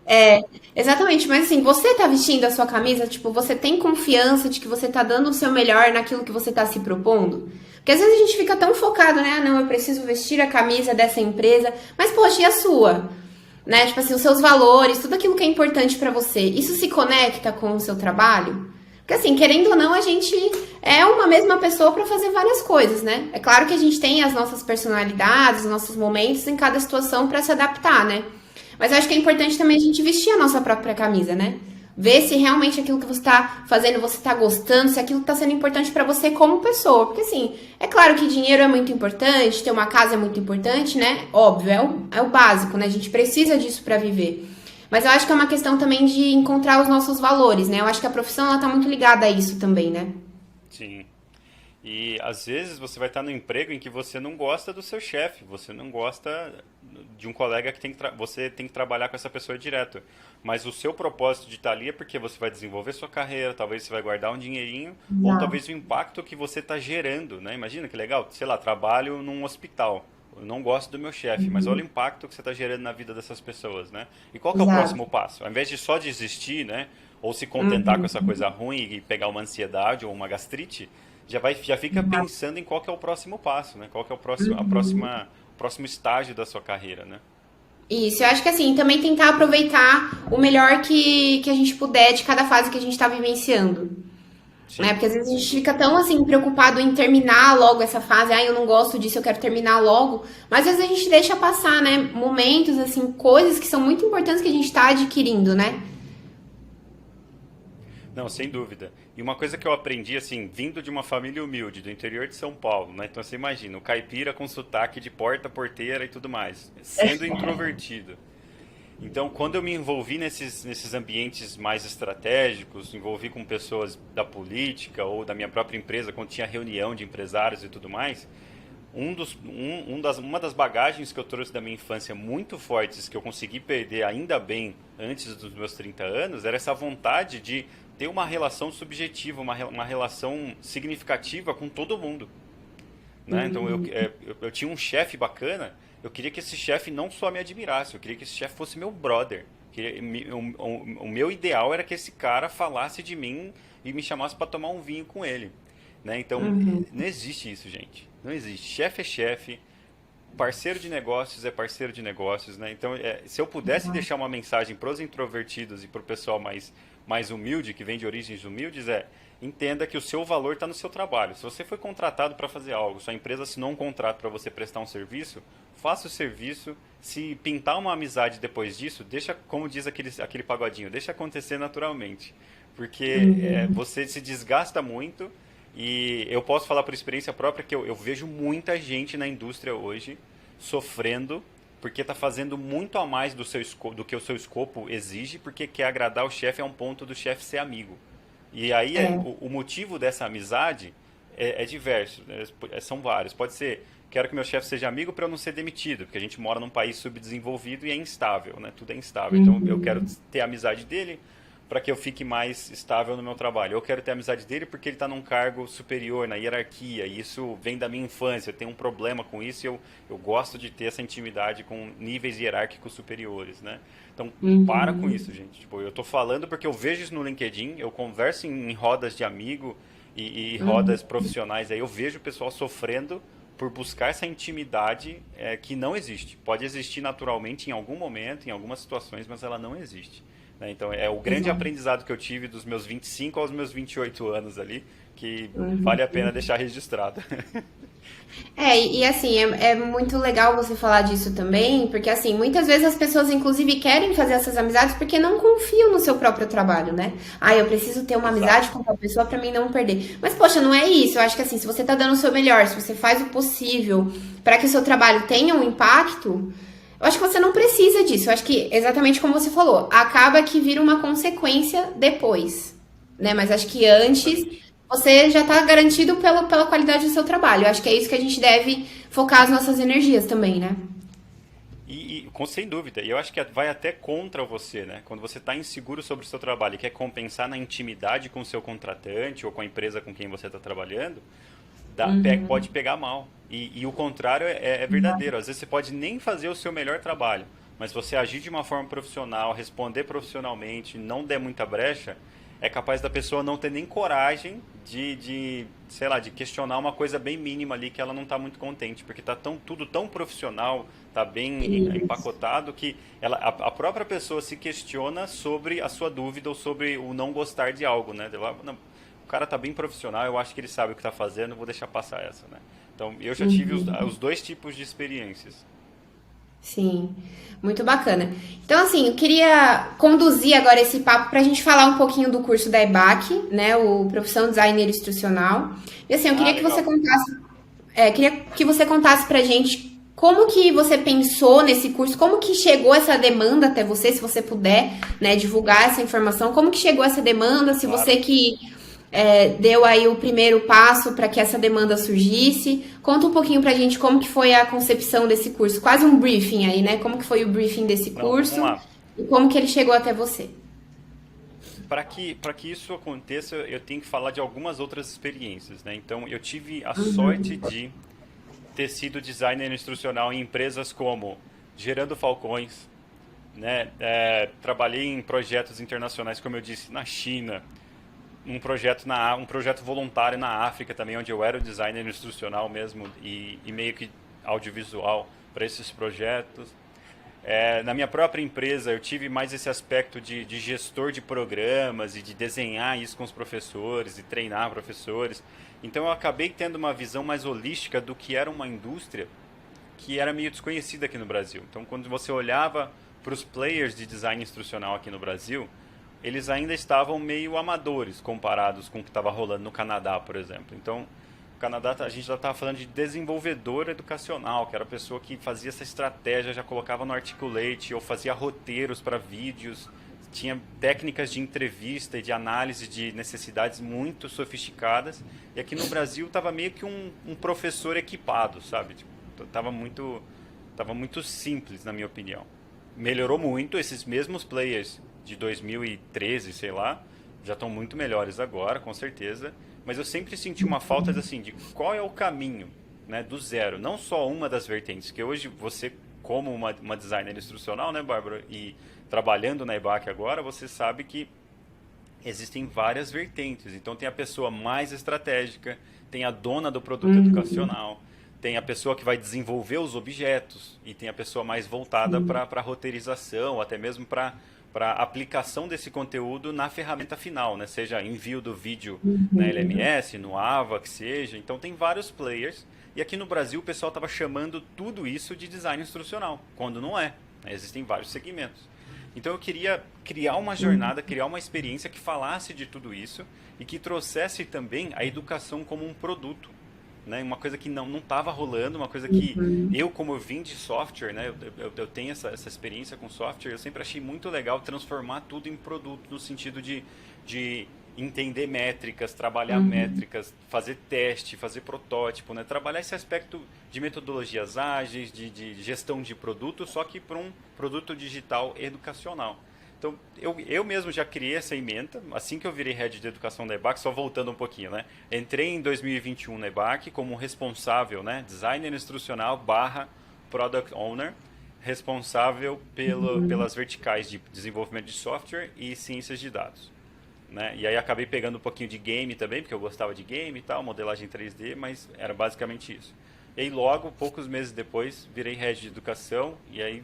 É, exatamente, mas assim, você tá vestindo a sua camisa, tipo, você tem confiança de que você tá dando o seu melhor naquilo que você tá se propondo? Porque às vezes a gente fica tão focado, né? Ah, não, eu preciso vestir a camisa dessa empresa, mas poxa, e a sua? Né? Tipo assim, os seus valores, tudo aquilo que é importante pra você, isso se conecta com o seu trabalho? Porque assim, querendo ou não, a gente é uma mesma pessoa pra fazer várias coisas, né? É claro que a gente tem as nossas personalidades, os nossos momentos em cada situação pra se adaptar, né? Mas eu acho que é importante também a gente vestir a nossa própria camisa, né? Ver se realmente aquilo que você está fazendo, você está gostando, se aquilo está sendo importante para você como pessoa. Porque, assim, é claro que dinheiro é muito importante, ter uma casa é muito importante, né? Óbvio, é o básico, né? A gente precisa disso para viver. Mas eu acho que é uma questão também de encontrar os nossos valores, né? Eu acho que a profissão, ela tá muito ligada a isso também, né? Sim. E às vezes você vai estar no emprego em que você não gosta do seu chefe, você não gosta de um colega que você tem que trabalhar com essa pessoa direto. Mas o seu propósito de estar ali é porque você vai desenvolver sua carreira, talvez você vai guardar um dinheirinho, ou talvez o impacto que você está gerando, né? Imagina que legal, sei lá, trabalho num hospital. Eu não gosto do meu chefe, mas olha o impacto que você está gerando na vida dessas pessoas, né? E qual que é o Exato. próximo passo? Ao invés de só desistir, né? Ou se contentar com essa coisa ruim e pegar uma ansiedade ou uma gastrite, já fica pensando em qual que é o próximo passo, né? Qual que é o próximo estágio da sua carreira, né? Isso, eu acho que assim, também tentar aproveitar o melhor que a gente puder de cada fase que a gente está vivenciando. Né? Sim. Porque às vezes a gente fica tão assim preocupado em terminar logo essa fase, ah, eu não gosto disso, eu quero terminar logo. Mas às vezes a gente deixa passar, né? Momentos, assim, coisas que são muito importantes que a gente está adquirindo, né? Não, sem dúvida. E uma coisa que eu aprendi, assim, vindo de uma família humilde, do interior de São Paulo, né? Então você imagina, o caipira com sotaque de porta-porteira e tudo mais, sendo introvertido. Então, quando eu me envolvi nesses ambientes mais estratégicos, envolvi com pessoas da política ou da minha própria empresa, quando tinha reunião de empresários e tudo mais, uma das bagagens que eu trouxe da minha infância muito fortes, que eu consegui perder ainda bem antes dos meus 30 anos, era essa vontade de ter uma relação subjetiva, uma relação significativa com todo mundo. Né? Então eu tinha um chefe bacana, eu queria que esse chefe não só me admirasse, eu queria que esse chefe fosse meu brother. O meu ideal era que esse cara falasse de mim e me chamasse para tomar um vinho com ele. Né? Então, não existe isso, gente. Não existe. Chefe é chefe, parceiro de negócios é parceiro de negócios. Né? Então, se eu pudesse deixar uma mensagem para os introvertidos e para o pessoal mais humilde, que vem de origens humildes, entenda que o seu valor está no seu trabalho. Se você foi contratado para fazer algo, sua empresa assinou um contrato para você prestar um serviço, faça o serviço. Se pintar uma amizade depois disso, deixa, como diz aquele pagodinho, deixa acontecer naturalmente. Porque você se desgasta muito e eu posso falar por experiência própria que eu vejo muita gente na indústria hoje sofrendo porque está fazendo muito a mais do que o seu escopo exige, porque quer agradar o chefe a um ponto do chefe ser amigo. E aí o motivo dessa amizade é diverso, né? São vários. Pode ser, quero que meu chefe seja amigo para eu não ser demitido, porque a gente mora num país subdesenvolvido e é instável, né? Tudo é instável. Então eu quero ter a amizade dele para que eu fique mais estável no meu trabalho. Eu quero ter a amizade dele porque ele está num cargo superior na hierarquia, e isso vem da minha infância. Eu tenho um problema com isso e eu gosto de ter essa intimidade com níveis hierárquicos superiores, né? Então, para com isso, gente. Tipo, eu tô falando porque eu vejo isso no LinkedIn, eu converso em rodas de amigo e rodas profissionais, aí eu vejo o pessoal sofrendo por buscar essa intimidade que não existe. Pode existir naturalmente em algum momento, em algumas situações, mas ela não existe. Né? Então, é o grande aprendizado que eu tive dos meus 25 aos meus 28 anos ali, que vale a pena deixar registrado. E assim, é muito legal você falar disso também, porque assim, muitas vezes as pessoas, inclusive, querem fazer essas amizades porque não confiam no seu próprio trabalho, né? Ah, eu preciso ter uma amizade Exato. com tal pessoa pra mim não perder. Mas, poxa, não é isso. Eu acho que assim, se você tá dando o seu melhor, se você faz o possível pra que o seu trabalho tenha um impacto, eu acho que você não precisa disso. Eu acho que, exatamente como você falou, acaba que vira uma consequência depois, né? Mas acho que antes Exatamente. você já está garantido pela qualidade do seu trabalho. Eu acho que é isso que a gente deve focar as nossas energias também, né? Sem dúvida, e eu acho que vai até contra você, né? Quando você está inseguro sobre o seu trabalho e quer compensar na intimidade com o seu contratante ou com a empresa com quem você está trabalhando, pode pegar mal. E o contrário é verdadeiro. Às vezes você pode nem fazer o seu melhor trabalho, mas se você agir de uma forma profissional, responder profissionalmente, não der muita brecha, é capaz da pessoa não ter nem coragem sei lá, de questionar uma coisa bem mínima ali que ela não está muito contente, porque está tudo tão profissional, está bem Isso. empacotado que a própria pessoa se questiona sobre a sua dúvida ou sobre o não gostar de algo, né? Ela, não, o cara está bem profissional, eu acho que ele sabe o que está fazendo, vou deixar passar essa, né? Então, eu já tive os dois tipos de experiências. Sim, muito bacana. Então, assim, eu queria conduzir agora esse papo para a gente falar um pouquinho do curso da EBAC, né, o Profissão Designer Instrucional. E assim, eu Ah, queria que você legal. contasse, queria que você contasse para a gente como que você pensou nesse curso, como que chegou essa demanda até você, se você puder, né, divulgar essa informação, como que chegou essa demanda, se Claro. você que deu aí o primeiro passo para que essa demanda surgisse. Conta um pouquinho para a gente como que foi a concepção desse curso, quase um briefing aí, né? Como que foi o briefing desse Não, vamos curso lá. e como que ele chegou até você. Para que isso aconteça, eu tenho que falar de algumas outras experiências, né? Então, eu tive a sorte de ter sido designer instrucional em empresas como Gerando Falcões, né? Trabalhei em projetos internacionais, como eu disse, na China, um projeto voluntário na África também, onde eu era o designer instrucional mesmo e meio que audiovisual para esses projetos. Na minha própria empresa, eu tive mais esse aspecto de gestor de programas e de desenhar isso com os professores e treinar professores. Então, eu acabei tendo uma visão mais holística do que era uma indústria que era meio desconhecida aqui no Brasil. Então, quando você olhava para os players de design instrucional aqui no Brasil, eles ainda estavam meio amadores comparados com o que estava rolando no Canadá, por exemplo. Então, o Canadá, a gente já estava falando de desenvolvedor educacional, que era a pessoa que fazia essa estratégia, já colocava no Articulate ou fazia roteiros para vídeos, tinha técnicas de entrevista e de análise de necessidades muito sofisticadas. E aqui no Brasil estava meio que um professor equipado, sabe? Tipo, tava muito simples, na minha opinião. Melhorou muito, esses mesmos players de 2013, sei lá, já estão muito melhores agora, com certeza. Mas eu sempre senti uma falta assim, de qual é o caminho, né, do zero. Não só uma das vertentes, que hoje você, como uma designer instrucional, né, Bárbara, e trabalhando na EBAC agora, você sabe que existem várias vertentes. Então tem a pessoa mais estratégica, tem a dona do produto educacional, tem a pessoa que vai desenvolver os objetos e tem a pessoa mais voltada para a roteirização, até mesmo para aplicação desse conteúdo na ferramenta final, né? Seja envio do vídeo na LMS, no AVA, que seja. Então tem vários players. E aqui no Brasil o pessoal estava chamando tudo isso de design instrucional, quando não é, né? Existem vários segmentos. Então eu queria criar uma jornada, criar uma experiência que falasse de tudo isso e que trouxesse também a educação como um produto, né? Uma coisa que não estava rolando, uma coisa que eu, como eu vim de software, né? Eu tenho essa experiência com software, eu sempre achei muito legal transformar tudo em produto, no sentido de entender métricas, trabalhar métricas, fazer teste, fazer protótipo, né? Trabalhar esse aspecto de metodologias ágeis, de gestão de produto, só que para um produto digital educacional. Então, eu mesmo já criei essa ementa, assim que eu virei head de educação da EBAC, só voltando um pouquinho, né? Entrei em 2021 na EBAC como responsável, né? Designer instrucional barra Product Owner, responsável pelas verticais de desenvolvimento de software e ciências de dados. Né? E aí acabei pegando um pouquinho de game também, porque eu gostava de game e tal, modelagem 3D, mas era basicamente isso. E aí logo, poucos meses depois, virei head de educação e aí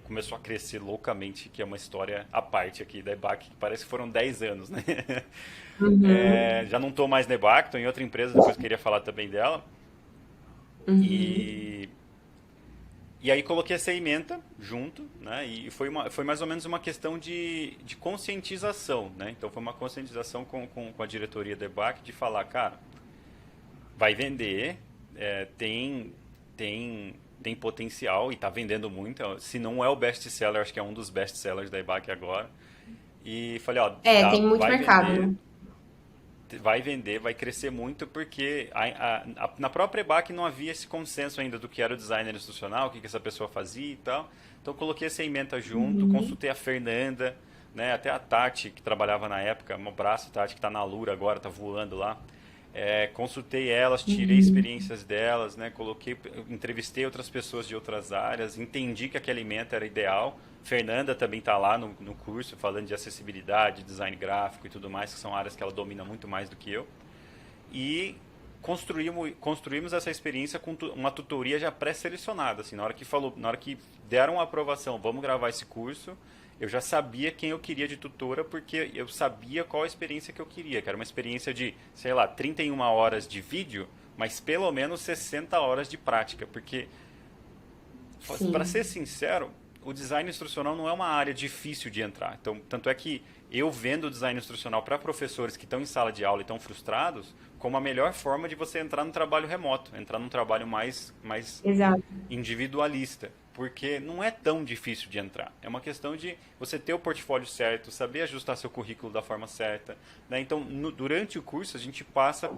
começou a crescer loucamente, que é uma história à parte aqui da EBAC, que parece que foram 10 anos, né? Já não estou mais na EBAC, estou em outra empresa, depois queria falar também dela. E, e aí coloquei essa ementa junto, né? E foi mais ou menos uma questão de conscientização, né? Então foi uma conscientização com a diretoria da EBAC de falar, cara, vai vender, tem potencial e está vendendo muito. Se não é o best-seller, acho que é um dos best-sellers da EBAC agora. E falei, ó, Tem muito mercado, né? vai vender, vai crescer muito, porque na própria EBAC não havia esse consenso ainda do que era o designer institucional, o que essa pessoa fazia e tal. Então coloquei essa ementa junto, consultei a Fernanda, né, até a Tati, que trabalhava na época, um abraço, Tati, que está na Lura agora, está voando lá. consultei elas, tirei experiências delas, né? Entrevistei outras pessoas de outras áreas, entendi que aquele alimento era ideal. Fernanda também está lá no curso falando de acessibilidade, design gráfico e tudo mais, que são áreas que ela domina muito mais do que eu. E construímos essa experiência com uma tutoria já pré-selecionada. Assim, na hora que deram a aprovação, vamos gravar esse curso, eu já sabia quem eu queria de tutora, porque eu sabia qual a experiência que eu queria, que era uma experiência de, sei lá, 31 horas de vídeo, mas pelo menos 60 horas de prática, porque, para Sim. ser sincero, o design instrucional não é uma área difícil de entrar. Então, tanto é que eu vendo o design instrucional para professores que estão em sala de aula e estão frustrados, como a melhor forma de você entrar no trabalho remoto, entrar num trabalho mais Exato. individualista, porque não é tão difícil de entrar. É uma questão de você ter o portfólio certo, saber ajustar seu currículo da forma certa, né? Então, durante o curso, a gente passa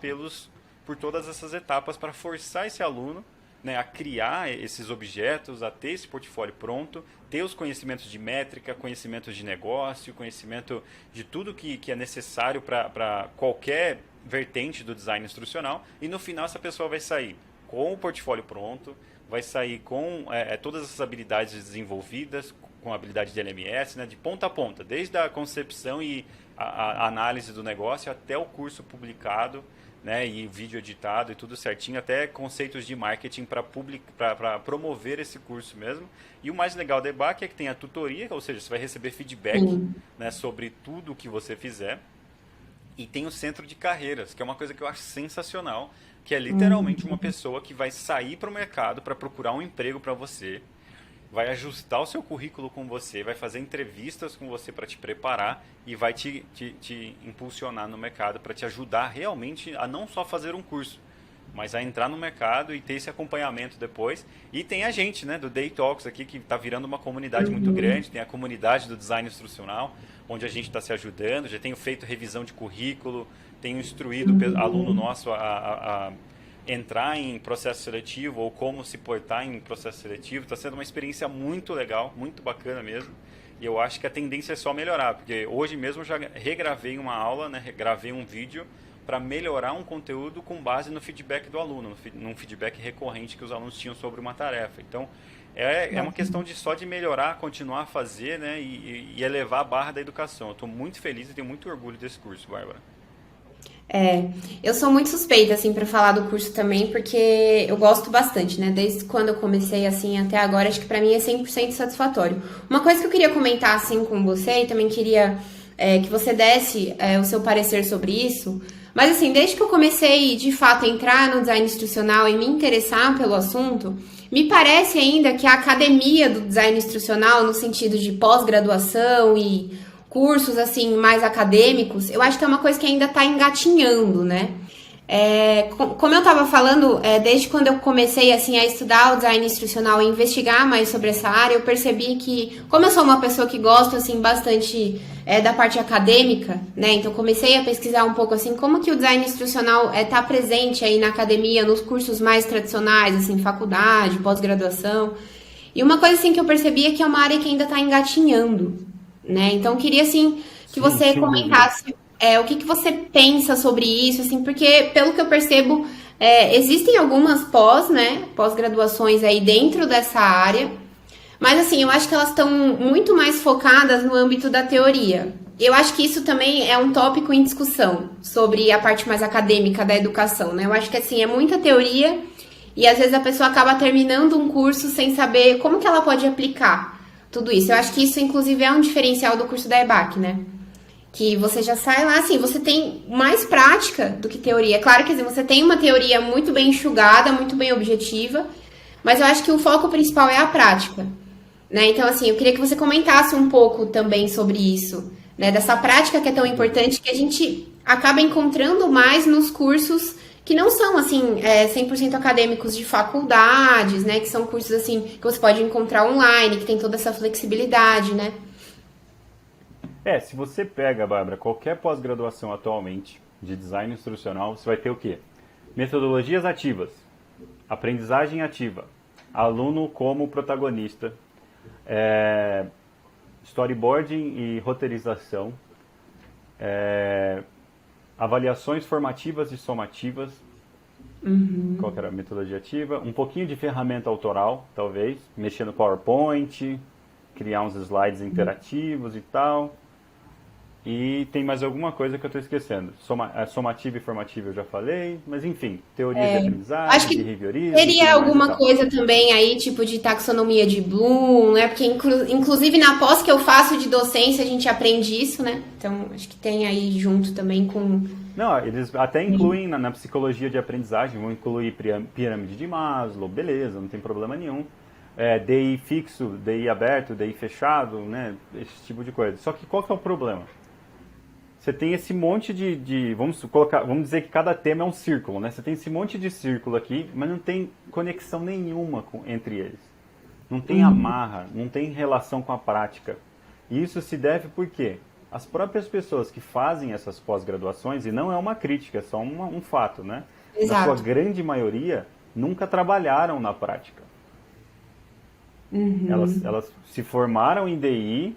por todas essas etapas para forçar esse aluno, né, a criar esses objetos, a ter esse portfólio pronto, ter os conhecimentos de métrica, conhecimentos de negócio, conhecimento de tudo que é necessário para qualquer vertente do design instrucional, e no final essa pessoa vai sair com o portfólio pronto, vai sair com todas essas habilidades desenvolvidas, com a habilidade de LMS, né, de ponta a ponta, desde a concepção e a análise do negócio até o curso publicado, né, e vídeo editado e tudo certinho, até conceitos de marketing para promover esse curso mesmo. E o mais legal do EBAC é que tem a tutoria, ou seja, você vai receber feedback, Sim. né, sobre tudo o que você fizer. E tem o centro de carreiras, que é uma coisa que eu acho sensacional, que é literalmente uma pessoa que vai sair para o mercado para procurar um emprego para você, vai ajustar o seu currículo com você, vai fazer entrevistas com você para te preparar e vai te impulsionar no mercado para te ajudar realmente a não só fazer um curso, mas a entrar no mercado e ter esse acompanhamento depois. E tem a gente, né, do Day Talks aqui, que está virando uma comunidade muito grande, tem a comunidade do design instrucional, onde a gente está se ajudando, já tenho feito revisão de currículo, tenho instruído aluno nosso a entrar em processo seletivo ou como se portar em processo seletivo. Está sendo uma experiência muito legal, muito bacana mesmo. E eu acho que a tendência é só melhorar, porque hoje mesmo eu já regravei uma aula, né, gravei um vídeo para melhorar um conteúdo com base no feedback do aluno, num feedback recorrente que os alunos tinham sobre uma tarefa. Então, é uma questão de melhorar, continuar a fazer, né, e elevar a barra da educação. Eu estou muito feliz e tenho muito orgulho desse curso, Bárbara. É, eu sou muito suspeita, assim, para falar do curso também, porque eu gosto bastante, né? Desde quando eu comecei, assim, até agora, acho que para mim é 100% satisfatório. Uma coisa que eu queria comentar, assim, com você, e também queria que você desse o seu parecer sobre isso, mas, assim, desde que eu comecei, de fato, a entrar no design institucional e me interessar pelo assunto, me parece ainda que a academia do design institucional, no sentido de pós-graduação e cursos assim mais acadêmicos, eu acho que é uma coisa que ainda está engatinhando, né? Como eu estava falando, desde quando eu comecei assim a estudar o design instrucional e investigar mais sobre essa área, eu percebi que, como eu sou uma pessoa que gosto assim bastante da parte acadêmica, né? Então comecei a pesquisar um pouco assim como que o design instrucional está presente aí na academia, nos cursos mais tradicionais, assim, faculdade, pós-graduação. E uma coisa assim que eu percebi é que é uma área que ainda está engatinhando, né? Então eu queria assim que Sim, você sem dúvida. comentasse o que você pensa sobre isso, assim, porque pelo que eu percebo existem algumas né, pós-graduações aí dentro dessa área, mas assim eu acho que elas estão muito mais focadas no âmbito da teoria. Eu acho que isso também é um tópico em discussão sobre a parte mais acadêmica da educação, né? Eu acho que assim é muita teoria e às vezes a pessoa acaba terminando um curso sem saber como que ela pode aplicar tudo isso. Eu acho que isso, inclusive, é um diferencial do curso da EBAC, né? Que você já sai lá, assim, você tem mais prática do que teoria. Claro que assim, você tem uma teoria muito bem enxugada, muito bem objetiva, mas eu acho que o foco principal é a prática, né? Então, assim, eu queria que você comentasse um pouco também sobre isso, né? Dessa prática que é tão importante que a gente acaba encontrando mais nos cursos que não são, assim, 100% acadêmicos de faculdades, né? Que são cursos, assim, que você pode encontrar online, que tem toda essa flexibilidade, né? Se você pega, Bárbara, qualquer pós-graduação atualmente de design instrucional, você vai ter o quê? Metodologias ativas, aprendizagem ativa, aluno como protagonista, storyboarding e roteirização, avaliações formativas e somativas, qual que era a metodologia ativa, um pouquinho de ferramenta autoral, talvez, mexer no PowerPoint, criar uns slides interativos e tal. E tem mais alguma coisa que eu estou esquecendo. Somativo e formativo eu já falei, mas enfim, teorias de aprendizagem, Acho que behaviorismo, teria tudo mais e alguma tal. coisa também aí, tipo de taxonomia de Bloom, né? Porque inclusive na pós que eu faço de docência a gente aprende isso, né? Então acho que tem aí junto também com. Não, eles até incluem na psicologia de aprendizagem, vão incluir pirâmide de Maslow, beleza, não tem problema nenhum. DI fixo, DI aberto, DI fechado, né? Esse tipo de coisa. Só que qual que é o problema? Você tem esse monte vamos dizer que cada tema é um círculo, né? Você tem esse monte de círculo aqui, mas não tem conexão nenhuma entre eles. Não tem amarra, não tem relação com a prática. E isso se deve por quê? As próprias pessoas que fazem essas pós-graduações, e não é uma crítica, é só um fato, né? Na sua Exato. grande maioria, nunca trabalharam na prática. Elas se formaram em DI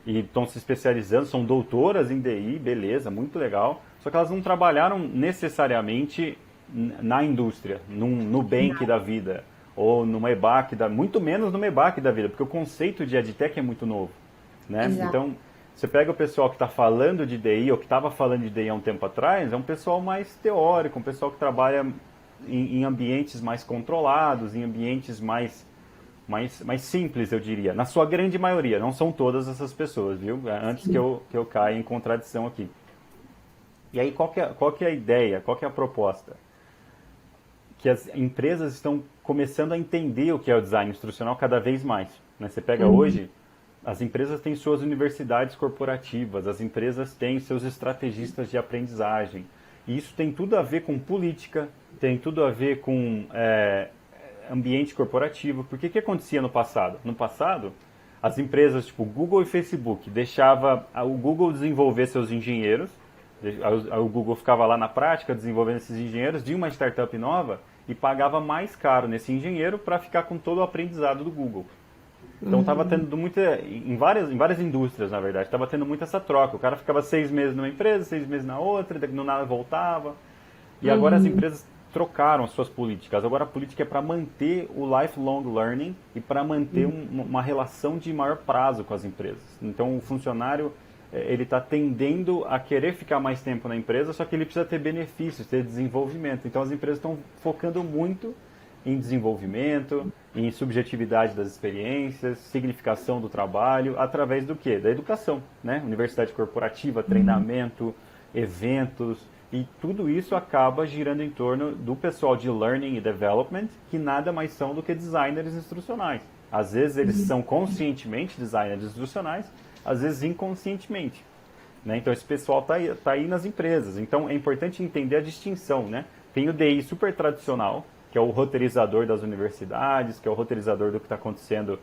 e estão se especializando, são doutoras em DI, beleza, muito legal. Só que elas não trabalharam necessariamente na indústria, num Nubank da vida, ou numa EBAC, muito menos numa EBAC da vida, porque o conceito de EdTech é muito novo, né? Exato. Então, você pega o pessoal que está falando de DI, ou que estava falando de DI há um tempo atrás, é um pessoal mais teórico, um pessoal que trabalha em ambientes mais controlados, em ambientes mais simples, eu diria. Na sua grande maioria, não são todas essas pessoas, viu? Antes que eu caia em contradição aqui. E aí, qual que é a ideia? Qual que é a proposta? Que as empresas estão começando a entender o que é o design instrucional cada vez mais, né? Você pega hoje, as empresas têm suas universidades corporativas, as empresas têm seus estrategistas de aprendizagem. E isso tem tudo a ver com política, tem tudo a ver com ambiente corporativo. Porque o que acontecia no passado? No passado, as empresas tipo Google e Facebook deixava o Google desenvolver seus engenheiros, o Google ficava lá na prática desenvolvendo esses engenheiros de uma startup nova e pagava mais caro nesse engenheiro para ficar com todo o aprendizado do Google. Então estava tendo em várias indústrias, na verdade, estava tendo muito essa troca. O cara ficava 6 meses numa empresa, 6 meses na outra, do nada voltava. E agora as empresas trocaram suas políticas. Agora a política é para manter o lifelong learning e para manter uma relação de maior prazo com as empresas. Então o funcionário ele está tendendo a querer ficar mais tempo na empresa, só que ele precisa ter benefícios, ter desenvolvimento. Então as empresas estão focando muito em desenvolvimento, em subjetividade das experiências, significação do trabalho, através do quê? Da educação, né? Universidade corporativa, treinamento, eventos, e tudo isso acaba girando em torno do pessoal de Learning e Development, que nada mais são do que designers instrucionais. Às vezes eles são conscientemente designers instrucionais, às vezes inconscientemente, né? Então esse pessoal tá aí nas empresas. Então é importante entender a distinção, né? Tem o DI super tradicional, que é o roteirizador das universidades, que é o roteirizador do que está acontecendo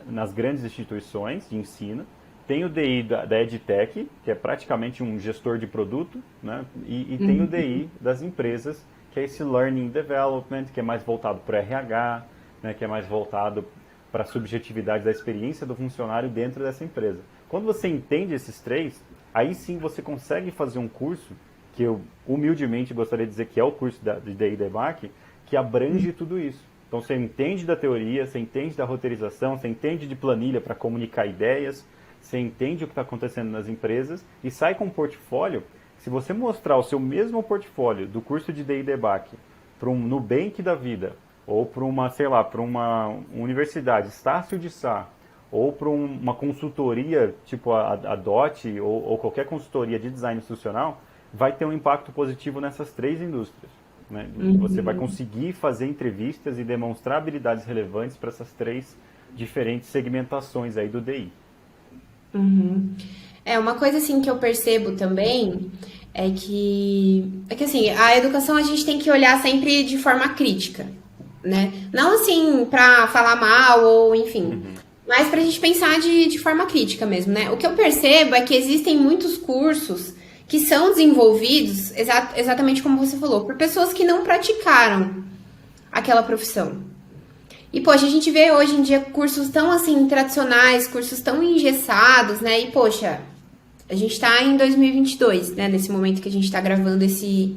nas grandes instituições de ensino. Tem o DI da EdTech, que é praticamente um gestor de produto, né? E tem o DI das empresas, que é esse Learning Development, que é mais voltado para RH, né? Que é mais voltado para a subjetividade da experiência do funcionário dentro dessa empresa. Quando você entende esses três, aí sim você consegue fazer um curso, que eu humildemente gostaria de dizer que é o curso de DI da EBAC, que abrange tudo isso. Então você entende da teoria, você entende da roteirização, você entende de planilha para comunicar ideias, você entende o que está acontecendo nas empresas e sai com um portfólio. Se você mostrar o seu mesmo portfólio do curso de DI da EBAC para um Nubank da vida, ou para uma universidade, Estácio de Sá, ou para uma consultoria tipo a DOT ou qualquer consultoria de design institucional, vai ter um impacto positivo nessas três indústrias, né? Você vai conseguir fazer entrevistas e demonstrar habilidades relevantes para essas três diferentes segmentações aí do DI. Uma coisa assim que eu percebo também é que assim, a educação a gente tem que olhar sempre de forma crítica, né? Não assim para falar mal ou enfim, mas para a gente pensar de forma crítica mesmo, né? O que eu percebo é que existem muitos cursos que são desenvolvidos, exatamente como você falou, por pessoas que não praticaram aquela profissão. E, poxa, a gente vê hoje em dia cursos tão, assim, tradicionais, cursos tão engessados, né? E, poxa, A gente está em 2022, né? Nesse momento que a gente está gravando esse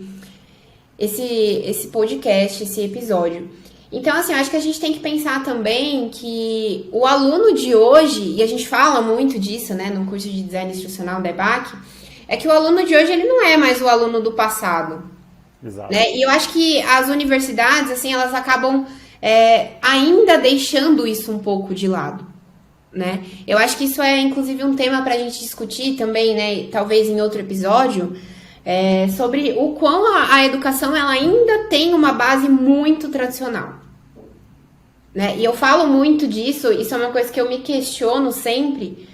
podcast, esse episódio. Então, assim, eu acho que a gente tem que pensar também que o aluno de hoje, e a gente fala muito disso, né, no curso de Design Instrucional da EBAC, é que o aluno de hoje, ele não é mais o aluno do passado. Exato. Né? E eu acho que as universidades, assim, elas acabam ainda deixando isso um pouco de lado. Né? Eu acho que isso é, inclusive, um tema para a gente discutir também, né, talvez em outro episódio, sobre o quão a educação ela ainda tem uma base muito tradicional. Né? E eu falo muito disso, isso é uma coisa que eu me questiono sempre,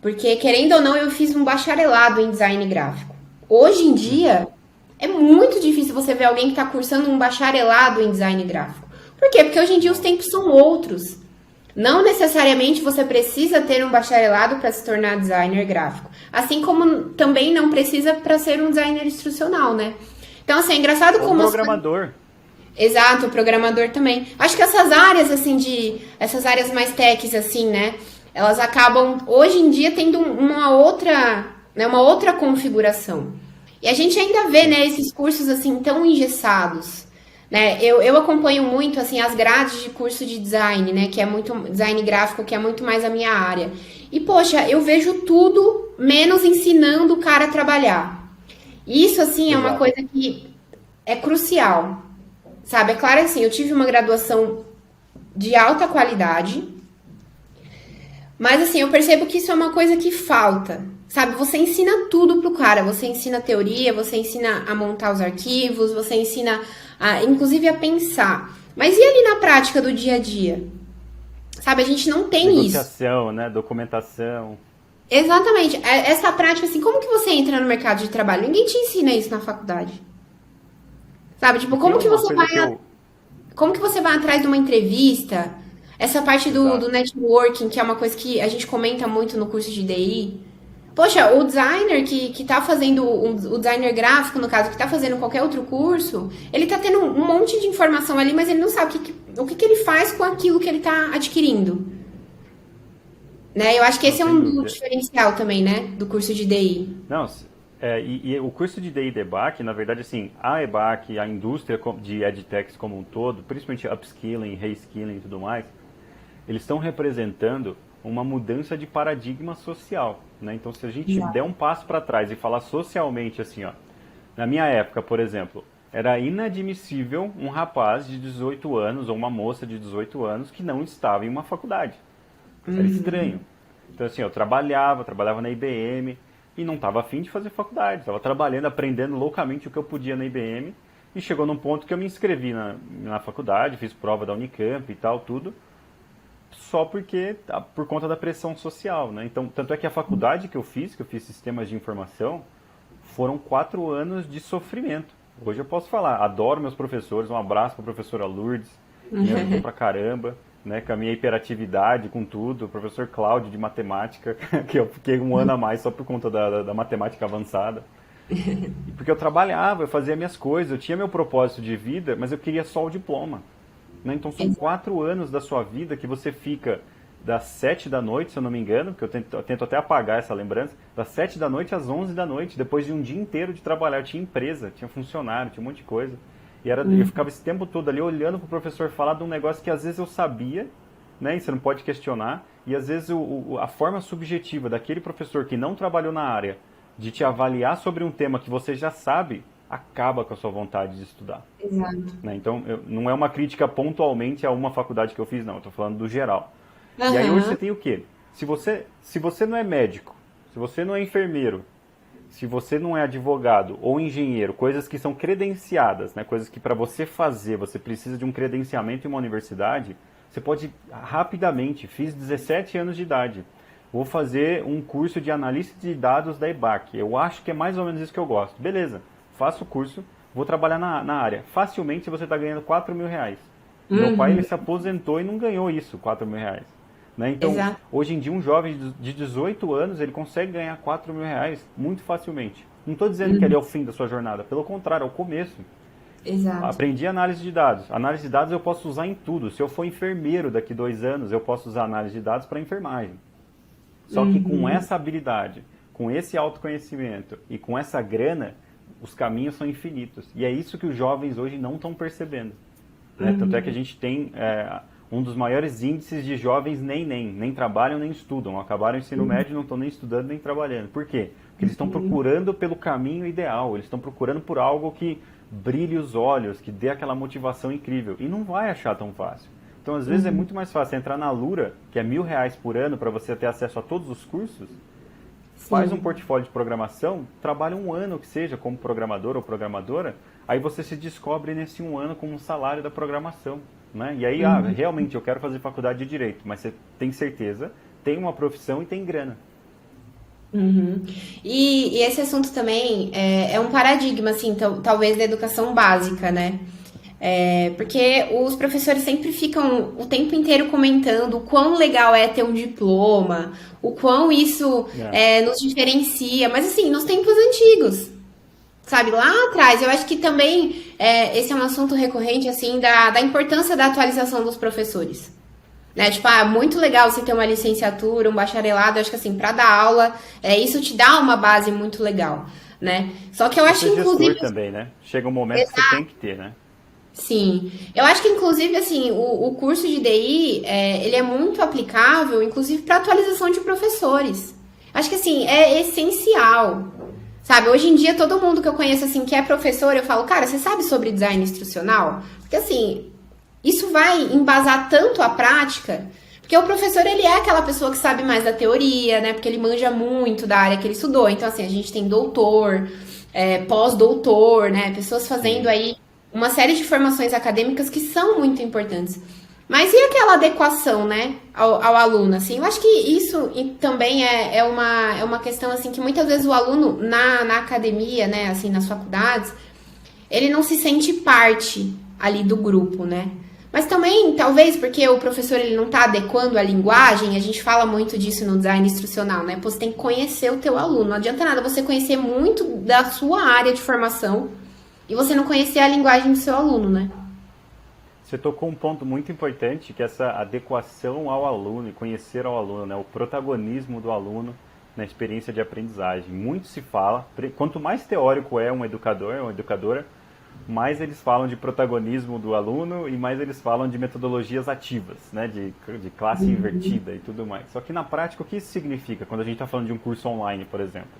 porque, querendo ou não, eu fiz um bacharelado em design gráfico. Hoje em dia, é muito difícil você ver alguém que está cursando um bacharelado em design gráfico. Por quê? Porque hoje em dia os tempos são outros. Não necessariamente você precisa ter um bacharelado para se tornar designer gráfico. Assim como também não precisa para ser um designer instrucional, né? Então, assim, é engraçado como... O programador. Exato, o programador também. Acho que essas áreas, assim, essas áreas mais techs, assim, né? Elas acabam, hoje em dia, tendo uma outra configuração. E a gente ainda vê, né, esses cursos, assim, tão engessados. Né? Eu acompanho muito assim as grades de curso de design, né? Que é muito design gráfico, que é muito mais a minha área. E, poxa, eu vejo tudo menos ensinando o cara a trabalhar. Isso, assim, é uma coisa que é crucial. Sabe? É claro assim, eu tive uma graduação de alta qualidade, mas assim, eu percebo que isso é uma coisa que falta. Sabe, você ensina tudo pro cara, você ensina teoria, você ensina a montar os arquivos, você ensina, inclusive, a pensar. Mas e ali na prática do dia a dia? Sabe, a gente não tem isso. Negociação, né? Documentação. Exatamente. Essa prática, assim, como que você entra no mercado de trabalho? Ninguém te ensina isso na faculdade. Sabe, tipo, como que você vai atrás de uma entrevista? Essa parte do networking, que é uma coisa que a gente comenta muito no curso de DI. Poxa, o designer que tá fazendo, o designer gráfico, no caso, que tá fazendo qualquer outro curso, ele tá tendo um monte de informação ali, mas ele não sabe o que ele faz com aquilo que ele tá adquirindo. Né? Eu acho que esse é um diferencial também, né, do curso de DI. Não, e o curso de DI da EBAC, na verdade, assim, a EBAC, a indústria de EdTechs como um todo, principalmente upskilling, reskilling e tudo mais, eles estão representando uma mudança de paradigma social, né? Então, se a gente der um passo para trás e falar socialmente assim, ó, na minha época, por exemplo, era inadmissível um rapaz de 18 anos ou uma moça de 18 anos que não estava em uma faculdade. Era estranho. Então, assim, eu trabalhava na IBM e não estava afim de fazer faculdade. Estava trabalhando, aprendendo loucamente o que eu podia na IBM e chegou num ponto que eu me inscrevi na faculdade, fiz prova da Unicamp e tal, tudo, só por conta da pressão social, né? Então, tanto é que a faculdade que eu fiz sistemas de informação, foram 4 anos de sofrimento. Hoje eu posso falar, adoro meus professores, um abraço para a professora Lourdes, me ajudou pra caramba, né, com a minha hiperatividade, com tudo, o professor Cláudio de matemática, que eu fiquei um ano a mais só por conta da matemática avançada. Porque eu trabalhava, eu fazia minhas coisas, eu tinha meu propósito de vida, mas eu queria só o diploma. Né? Então são 4 anos da sua vida que você fica das 7 da noite, se eu não me engano, porque eu tento até apagar essa lembrança, das 7 da noite às 11 da noite, depois de um dia inteiro de trabalhar. Eu tinha empresa, tinha funcionário, tinha um monte de coisa. E eu ficava esse tempo todo ali olhando para o professor falar de um negócio que às vezes eu sabia, né, e você não pode questionar, e às vezes a forma subjetiva daquele professor que não trabalhou na área de te avaliar sobre um tema que você já sabe, acaba com a sua vontade de estudar. Exato. Né? Então, não é uma crítica pontualmente a uma faculdade que eu fiz, não. Eu estou falando do geral. E aí hoje você tem o quê? Se você não é médico, se você não é enfermeiro, se você não é advogado ou engenheiro, coisas que são credenciadas, né? Coisas que para você fazer, você precisa de um credenciamento em uma universidade, você pode rapidamente, fiz 17 anos de idade, vou fazer um curso de analista de dados da EBAC. Eu acho que é mais ou menos isso que eu gosto. Beleza, faço o curso, vou trabalhar na área. Facilmente você está ganhando 4 mil reais. Meu pai ele se aposentou e não ganhou isso, 4 mil reais. Né? Então, hoje em dia, um jovem de 18 anos, ele consegue ganhar 4 mil reais muito facilmente. Não estou dizendo que ele é o fim da sua jornada, pelo contrário, é o começo. Exato. Aprendi análise de dados. Análise de dados eu posso usar em tudo. Se eu for enfermeiro daqui 2 anos, eu posso usar análise de dados para enfermagem. Só que com essa habilidade, com esse autoconhecimento e com essa grana, os caminhos são infinitos. E é isso que os jovens hoje não estão percebendo. Né? Tanto é que a gente tem um dos maiores índices de jovens nem trabalham nem estudam. Acabaram o ensino médio e não estão nem estudando nem trabalhando. Por quê? Porque eles estão procurando pelo caminho ideal, eles estão procurando por algo que brilhe os olhos, que dê aquela motivação incrível. E não vai achar tão fácil. Então, às vezes, é muito mais fácil entrar na Lura, que é R$1.000 por ano para você ter acesso a todos os cursos. Sim. Faz um portfólio de programação, trabalha um ano que seja como programador ou programadora, aí você se descobre nesse um ano com um salário da programação. Né? E aí, realmente, eu quero fazer faculdade de Direito, mas você tem certeza, tem uma profissão e tem grana. E esse assunto também é um paradigma, assim, talvez da educação básica, né? Porque os professores sempre ficam o tempo inteiro comentando o quão legal é ter um diploma, o quão isso nos diferencia, mas assim, nos tempos antigos, sabe, lá atrás, eu acho que também esse é um assunto recorrente, assim, da importância da atualização dos professores. Né? Tipo, muito legal você ter uma licenciatura, um bacharelado, acho que assim, para dar aula, isso te dá uma base muito legal, né? Só que eu acho que, inclusive... também, né? Chega um momento que você tem que ter, né? Sim. Eu acho que, inclusive, assim, o curso de DI, ele é muito aplicável, inclusive, para atualização de professores. Acho que, assim, é essencial. Sabe, hoje em dia, todo mundo que eu conheço, assim, que é professor, eu falo, cara, você sabe sobre design instrucional? Porque, assim... Isso vai embasar tanto a prática, porque o professor, ele é aquela pessoa que sabe mais da teoria, né? Porque ele manja muito da área que ele estudou. Então, assim, a gente tem doutor, pós-doutor, né? Pessoas fazendo aí uma série de formações acadêmicas que são muito importantes. Mas e aquela adequação, né, ao aluno, assim? Eu acho que isso também é uma questão, assim, que muitas vezes o aluno na academia, né, assim, nas faculdades, ele não se sente parte ali do grupo, né? Mas também, talvez, porque o professor ele não está adequando a linguagem, a gente fala muito disso no design instrucional, né? Pô, você tem que conhecer o teu aluno. Não adianta nada você conhecer muito da sua área de formação e você não conhecer a linguagem do seu aluno, né? Você tocou um ponto muito importante, que é essa adequação ao aluno e conhecer ao aluno, né? O protagonismo do aluno na experiência de aprendizagem. Muito se fala, quanto mais teórico é um educador, uma educadora, mais eles falam de protagonismo do aluno e mais eles falam de metodologias ativas, né, de classe invertida e tudo mais. Só que na prática, o que isso significa quando a gente está falando de um curso online, por exemplo?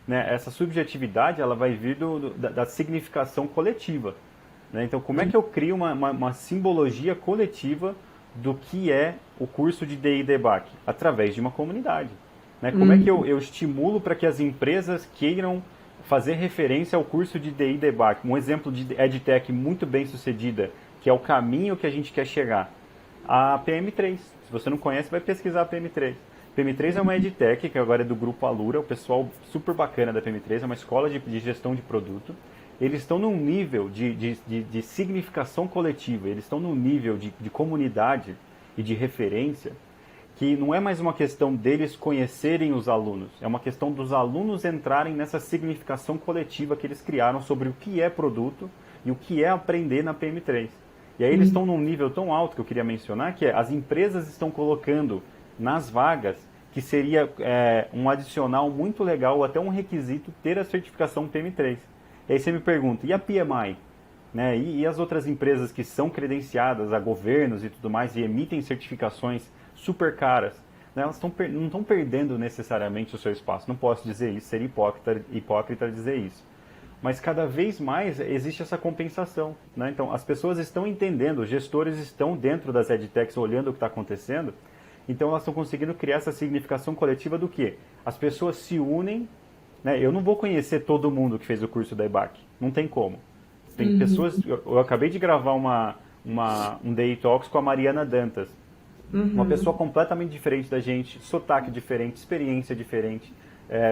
Né, essa subjetividade ela vai vir da significação coletiva. Né? Então, como é que eu crio uma simbologia coletiva do que é o curso de DI Debug? Através de uma comunidade. Né? Como é que eu estimulo para que as empresas queiram fazer referência ao curso de DI Debug, um exemplo de EdTech muito bem sucedida, que é o caminho que a gente quer chegar, a PM3. Se você não conhece, vai pesquisar a PM3. PM3 é uma EdTech, que agora é do Grupo Alura, o pessoal super bacana da PM3, é uma escola de gestão de produto. Eles estão num nível de significação coletiva, eles estão num nível de comunidade e de referência, que não é mais uma questão deles conhecerem os alunos, é uma questão dos alunos entrarem nessa significação coletiva que eles criaram sobre o que é produto e o que é aprender na PM3. E aí eles estão num nível tão alto que eu queria mencionar, que as empresas estão colocando nas vagas, que seria um adicional muito legal, ou até um requisito, ter a certificação PM3. E aí você me pergunta, e a PMI? Né? E as outras empresas que são credenciadas a governos e tudo mais, e emitem certificações super caras, né? Elas não estão perdendo necessariamente o seu espaço. Não posso dizer isso, seria hipócrita dizer isso. Mas cada vez mais existe essa compensação. Né? Então, as pessoas estão entendendo, os gestores estão dentro das EdTechs olhando o que está acontecendo, então elas estão conseguindo criar essa significação coletiva do quê? As pessoas se unem, né? Eu não vou conhecer todo mundo que fez o curso da EBAC, não tem como. Tem pessoas, eu acabei de gravar um DI Talks com a Mariana Dantas, uma pessoa completamente diferente da gente, sotaque diferente, experiência diferente,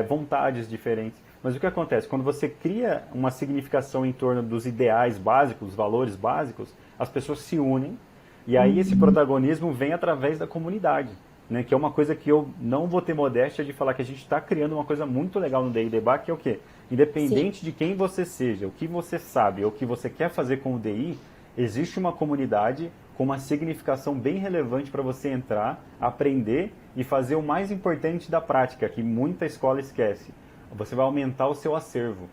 vontades diferentes. Mas o que acontece? Quando você cria uma significação em torno dos ideais básicos, valores básicos, as pessoas se unem e aí esse protagonismo vem através da comunidade, né? Que é uma coisa que eu não vou ter modéstia de falar que a gente está criando uma coisa muito legal no DI Debug, que é o quê? Independente de quem você seja, o que você sabe ou o que você quer fazer com o DI, existe uma comunidade com uma significação bem relevante para você entrar, aprender e fazer o mais importante da prática, que muita escola esquece. Você vai aumentar o seu acervo.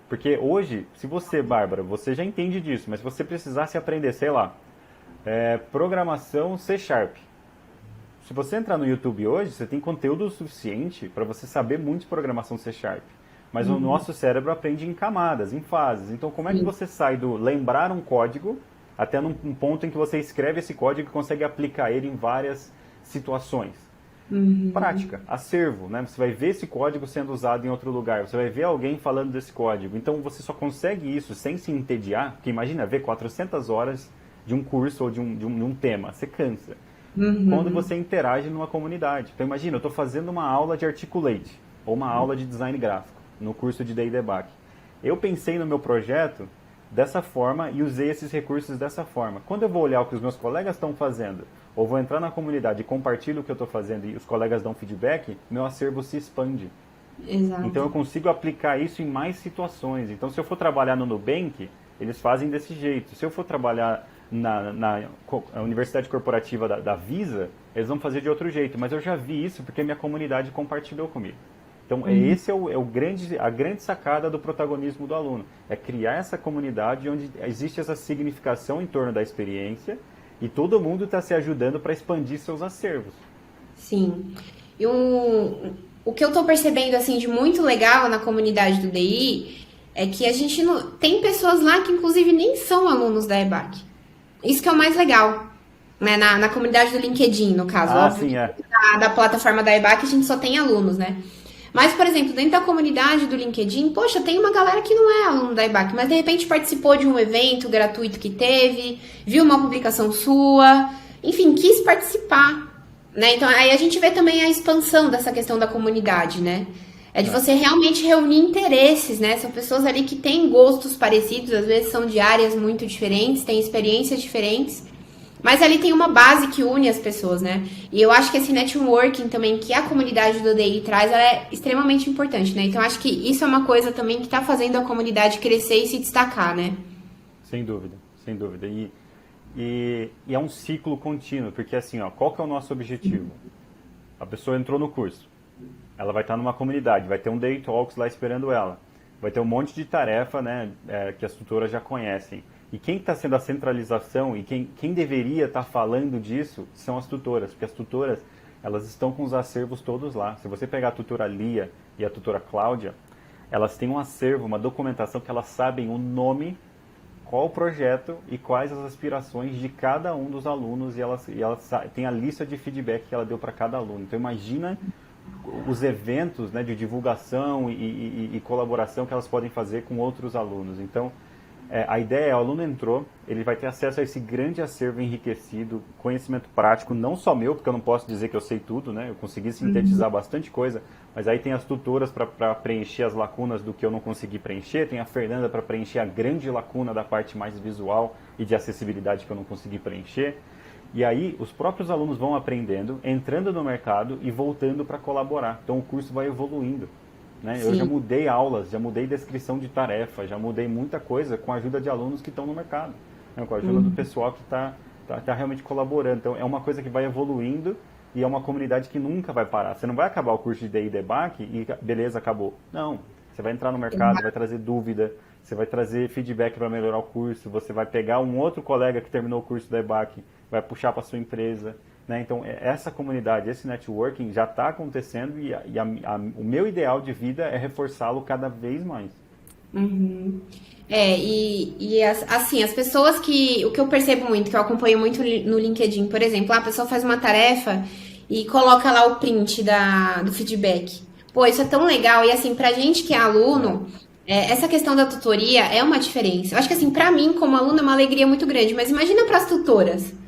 Porque hoje, se você, Bárbara, você já entende disso, mas se você precisasse aprender, sei lá, programação C#. Se você entrar no YouTube hoje, você tem conteúdo suficiente para você saber muito de programação C#. Mas o nosso cérebro aprende em camadas, em fases. Então, como é que você sai do lembrar um código até num ponto em que você escreve esse código e consegue aplicar ele em várias situações? Prática, acervo, né? Você vai ver esse código sendo usado em outro lugar, você vai ver alguém falando desse código. Então, você só consegue isso sem se entediar, porque imagina ver 400 horas de um curso ou de um tema, você cansa. Quando você interage numa comunidade. Então, imagina, eu estou fazendo uma aula de Articulate ou uma aula de design gráfico no curso de DI Debug. Eu pensei no meu projeto dessa forma e usei esses recursos dessa forma. Quando eu vou olhar o que os meus colegas estão fazendo, ou vou entrar na comunidade e compartilho o que eu estou fazendo e os colegas dão feedback, meu acervo se expande. Exato. Então eu consigo aplicar isso em mais situações. Então se eu for trabalhar no Nubank, eles fazem desse jeito. Se eu for trabalhar na Universidade Corporativa da Visa, eles vão fazer de outro jeito. Mas eu já vi isso porque minha comunidade compartilhou comigo. Então, esse é a grande sacada do protagonismo do aluno. É criar essa comunidade onde existe essa significação em torno da experiência e todo mundo está se ajudando para expandir seus acervos. Sim. E o que eu estou percebendo assim, de muito legal na comunidade do DI é que a gente tem pessoas lá que, inclusive, nem são alunos da EBAC. Isso que é o mais legal. Né? Na comunidade do LinkedIn, no caso. Óbvio, sim, é. Da plataforma da EBAC, a gente só tem alunos, né? Mas, por exemplo, dentro da comunidade do LinkedIn, poxa, tem uma galera que não é aluno da EBAC, mas de repente participou de um evento gratuito que teve, viu uma publicação sua, enfim, quis participar, né? Então, aí a gente vê também a expansão dessa questão da comunidade, né? É de você realmente reunir interesses, né? São pessoas ali que têm gostos parecidos, às vezes são de áreas muito diferentes, têm experiências diferentes, mas ali tem uma base que une as pessoas, né? E eu acho que esse networking também que a comunidade do DI traz, ela é extremamente importante, né? Então, acho que isso é uma coisa também que está fazendo a comunidade crescer e se destacar, né? Sem dúvida, sem dúvida. E é um ciclo contínuo, porque assim, ó, qual que é o nosso objetivo? A pessoa entrou no curso, ela vai estar numa comunidade, vai ter um Day Talks lá esperando ela, vai ter um monte de tarefa, né, que as tutoras já conhecem. E quem está sendo a centralização e quem deveria estar falando disso são as tutoras, porque as tutoras, elas estão com os acervos todos lá. Se você pegar a tutora Lia e a tutora Cláudia, elas têm um acervo, uma documentação que elas sabem o nome, qual o projeto e quais as aspirações de cada um dos alunos, e elas têm a lista de feedback que ela deu para cada aluno. Então imagina os eventos, né, de divulgação e colaboração que elas podem fazer com outros alunos. Então, a ideia é, o aluno entrou, ele vai ter acesso a esse grande acervo enriquecido, conhecimento prático, não só meu, porque eu não posso dizer que eu sei tudo, né? Eu consegui sintetizar bastante coisa, mas aí tem as tutoras para preencher as lacunas do que eu não consegui preencher, tem a Fernanda para preencher a grande lacuna da parte mais visual e de acessibilidade que eu não consegui preencher. E aí os próprios alunos vão aprendendo, entrando no mercado e voltando para colaborar. Então o curso vai evoluindo. Né? Eu já mudei aulas, já mudei descrição de tarefa, já mudei muita coisa com a ajuda de alunos que estão no mercado, né? Com a ajuda do pessoal que está realmente colaborando. Então é uma coisa que vai evoluindo e é uma comunidade que nunca vai parar. Você não vai acabar o curso de DI Debug e beleza, acabou. Não, você vai entrar no mercado, vai trazer dúvida, você vai trazer feedback para melhorar o curso, você vai pegar um outro colega que terminou o curso da EBAC, vai puxar para sua empresa. Né? Então, essa comunidade, esse networking já está acontecendo e o meu ideal de vida é reforçá-lo cada vez mais. Assim, as pessoas o que eu percebo muito, que eu acompanho muito no LinkedIn, por exemplo, a pessoa faz uma tarefa e coloca lá o print do feedback. Pô, isso é tão legal. E assim, pra gente que é aluno, essa questão da tutoria é uma diferença. Eu acho que assim, pra mim, como aluno, é uma alegria muito grande, mas imagina pras tutoras.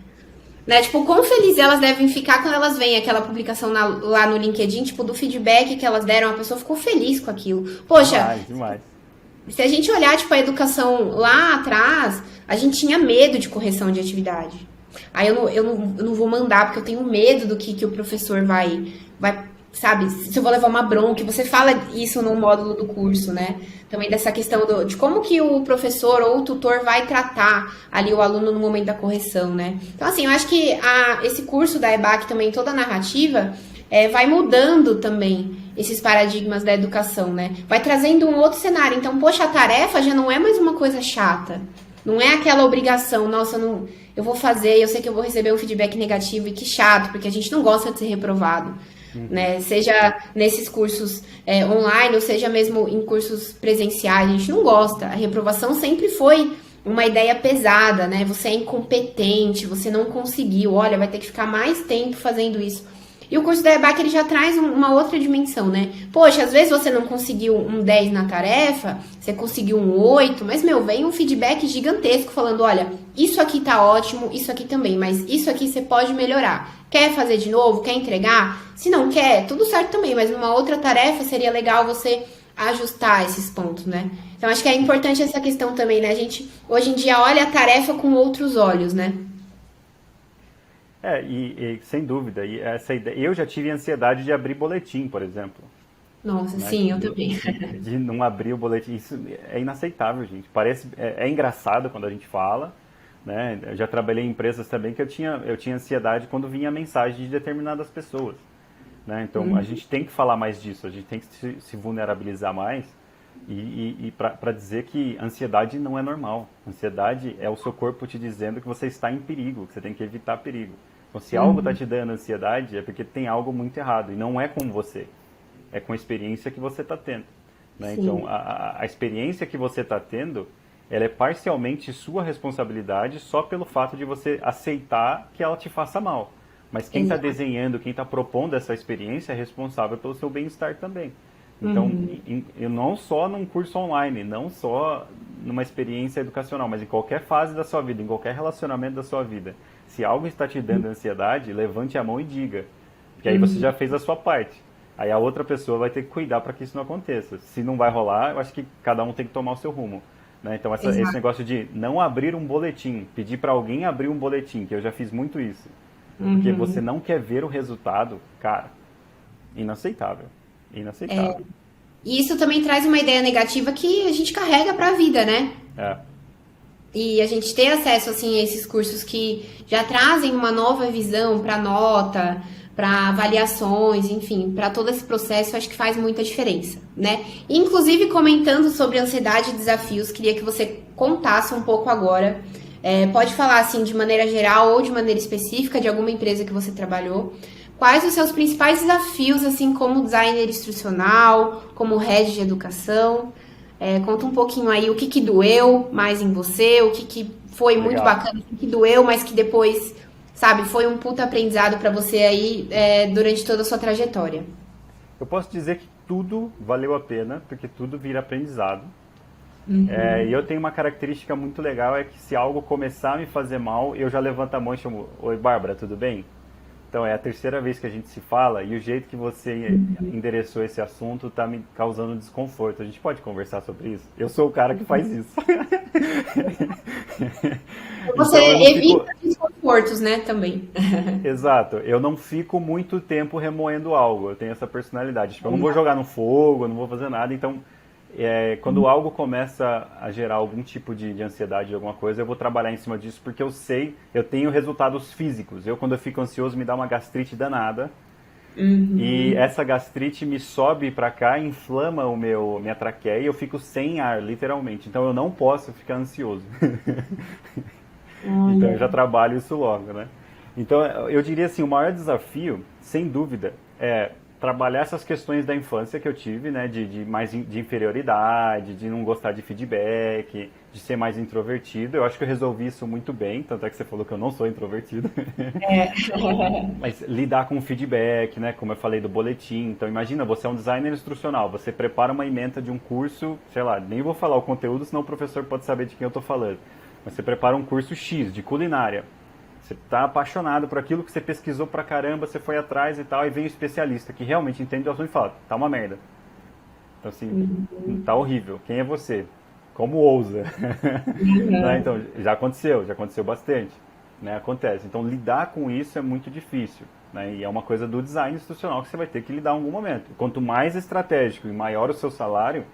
Né? Tipo, quão felizes elas devem ficar quando elas veem aquela publicação lá no LinkedIn, tipo, do feedback que elas deram, a pessoa ficou feliz com aquilo. Poxa, demais. Se a gente olhar, tipo, a educação lá atrás, a gente tinha medo de correção de atividade. Aí eu não vou mandar, porque eu tenho medo do que o professor vai sabe, se eu vou levar uma bronca, você fala isso no módulo do curso, né? Também dessa questão de como que o professor ou o tutor vai tratar ali o aluno no momento da correção, né? Então, assim, eu acho que esse curso da EBAC também, toda a narrativa, vai mudando também esses paradigmas da educação, né? Vai trazendo um outro cenário. Então, poxa, a tarefa já não é mais uma coisa chata. Não é aquela obrigação, nossa, não, eu vou fazer, eu sei que eu vou receber um feedback negativo e que chato, porque a gente não gosta de ser reprovado. Né? Seja nesses cursos online, ou seja mesmo em cursos presenciais, a gente não gosta. A reprovação sempre foi uma ideia pesada, né? Você é incompetente, você não conseguiu, olha, vai ter que ficar mais tempo fazendo isso. E o curso da EBAC, ele já traz uma outra dimensão, né? Poxa, às vezes você não conseguiu um 10 na tarefa, você conseguiu um 8, mas, vem um feedback gigantesco falando, olha, isso aqui tá ótimo, isso aqui também, mas isso aqui você pode melhorar. Quer fazer de novo? Quer entregar? Se não quer, tudo certo também, mas numa outra tarefa seria legal você ajustar esses pontos, né? Então, acho que é importante essa questão também, né? A gente, hoje em dia, olha a tarefa com outros olhos, né? E sem dúvida, e essa ideia, eu já tive ansiedade de abrir boletim, por exemplo. Nossa, Né? sim, eu também. De não abrir o boletim, isso é inaceitável, gente. Parece, é engraçado quando a gente fala, né? Eu já trabalhei em empresas também que eu tinha ansiedade quando vinha a mensagem de determinadas pessoas, né? Então, a gente tem que falar mais disso, a gente tem que se vulnerabilizar mais e para dizer que ansiedade não é normal. Ansiedade é o seu corpo te dizendo que você está em perigo, que você tem que evitar perigo. Então, se algo está te dando ansiedade, é porque tem algo muito errado. E não é com você, é com a experiência que você está tendo. Né? Então, a experiência que você está tendo, ela é parcialmente sua responsabilidade só pelo fato de você aceitar que ela te faça mal. Mas quem está desenhando, quem está propondo essa experiência é responsável pelo seu bem-estar também. Então, não só num curso online, não só numa experiência educacional, mas em qualquer fase da sua vida, em qualquer relacionamento da sua vida. Se algo está te dando ansiedade, levante a mão e diga. Porque aí você já fez a sua parte. Aí a outra pessoa vai ter que cuidar para que isso não aconteça. Se não vai rolar, eu acho que cada um tem que tomar o seu rumo. Né? Então, esse negócio de não abrir um boletim, pedir para alguém abrir um boletim, que eu já fiz muito isso. Porque você não quer ver o resultado, cara, inaceitável. Inaceitável. E isso também traz uma ideia negativa que a gente carrega para a vida, né? E a gente ter acesso assim, a esses cursos que já trazem uma nova visão para nota, para avaliações, enfim, para todo esse processo, acho que faz muita diferença, né? Inclusive, comentando sobre ansiedade e desafios, queria que você contasse um pouco agora. Pode falar assim de maneira geral ou de maneira específica de alguma empresa que você trabalhou. Quais os seus principais desafios, assim, como designer instrucional, como head de educação? Conta um pouquinho aí o que doeu mais em você, o que foi muito bacana, o que doeu, mas que depois, sabe, foi um puta aprendizado para você aí durante toda a sua trajetória. Eu posso dizer que tudo valeu a pena, porque tudo vira aprendizado. E eu tenho uma característica muito legal, é que se algo começar a me fazer mal, eu já levanto a mão e chamo, oi Bárbara, tudo bem? Então, é a terceira vez que a gente se fala e o jeito que você endereçou esse assunto está me causando desconforto. A gente pode conversar sobre isso? Eu sou o cara que faz isso. Você então, evita desconfortos, né, também. Exato. Eu não fico muito tempo remoendo algo. Eu tenho essa personalidade. Tipo, eu não vou jogar no fogo, eu não vou fazer nada. Então, quando algo começa a gerar algum tipo de ansiedade, de alguma coisa, eu vou trabalhar em cima disso, porque eu sei, eu tenho resultados físicos. Quando eu fico ansioso, me dá uma gastrite danada. E essa gastrite me sobe pra cá, inflama minha traqueia e eu fico sem ar, literalmente. Então eu não posso ficar ansioso. Então eu já trabalho isso logo, né? Então eu diria assim, o maior desafio, sem dúvida, é trabalhar essas questões da infância que eu tive, né, de inferioridade, de não gostar de feedback, de ser mais introvertido. Eu acho que eu resolvi isso muito bem, tanto é que você falou que eu não sou introvertido. Mas lidar com o feedback, né, como eu falei do boletim. Então imagina, você é um designer instrucional, você prepara uma ementa de um curso, sei lá, nem vou falar o conteúdo, senão o professor pode saber de quem eu estou falando. Mas você prepara um curso X de culinária. Você está apaixonado por aquilo que você pesquisou pra caramba, você foi atrás e tal, e vem o especialista que realmente entende o assunto e fala, tá uma merda. Então assim, tá horrível. Quem é você? Como ousa? Né? Então, já aconteceu bastante. Né? Acontece. Então lidar com isso é muito difícil. né? E é uma coisa do design institucional que você vai ter que lidar em algum momento. Quanto mais estratégico e maior o seu salário,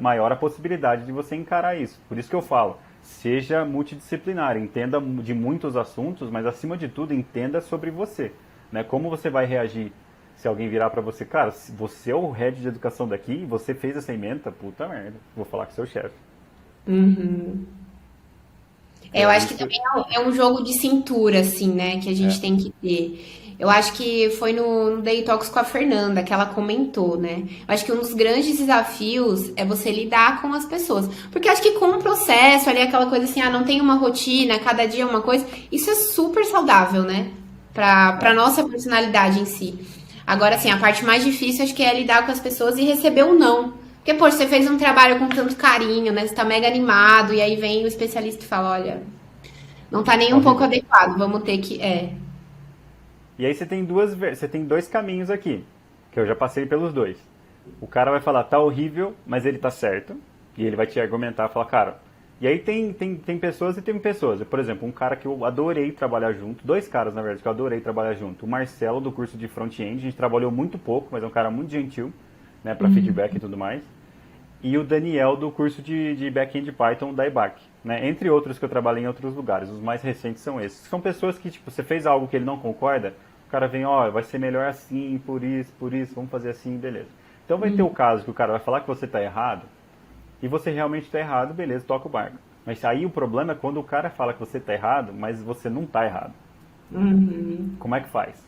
maior a possibilidade de você encarar isso. Por isso que eu falo, seja multidisciplinar, entenda de muitos assuntos, mas acima de tudo, entenda sobre você, né? Como você vai reagir se alguém virar pra você, cara, se você é o head de educação daqui e você fez essa ementa, puta merda, vou falar com seu chefe. Eu acho que Isso, também é um jogo de cintura, assim, né, que a gente é, tem que ter. Eu acho que foi no Day Talks com a Fernanda que ela comentou, né? Eu acho que um dos grandes desafios é você lidar com as pessoas. Porque eu acho que com o processo ali, aquela coisa assim, não tem uma rotina, cada dia é uma coisa, isso é super saudável, né? Pra é. nossa personalidade em si. Agora, assim, a parte mais difícil acho que é lidar com as pessoas e receber o não. Porque, poxa, você fez um trabalho com tanto carinho, né? Você tá mega animado, e aí vem o especialista e fala, olha, não tá nem Tá um pouco horrível. adequado, vamos ter que. E aí você tem dois caminhos aqui, que eu já passei pelos dois. O cara vai falar, tá horrível, mas ele tá certo. E ele vai te argumentar, falar, cara. E aí tem pessoas e tem pessoas. Por exemplo, um cara que eu adorei trabalhar junto, dois caras, na verdade, que eu adorei trabalhar junto. O Marcelo, do curso de front-end, a gente trabalhou muito pouco, mas é um cara muito gentil, né, para feedback e tudo mais. E o Daniel, do curso de back-end Python da IBAC, né? Entre outros que eu trabalhei em outros lugares. Os mais recentes são esses. São pessoas que, tipo, você fez algo que ele não concorda, o cara vem, ó, vai ser melhor assim, por isso, vamos fazer assim, beleza. Então vai ter o caso que o cara vai falar que você está errado, e você realmente está errado, beleza, toca o barco. Mas aí o problema é quando o cara fala que você está errado, mas você não está errado. Como é que faz?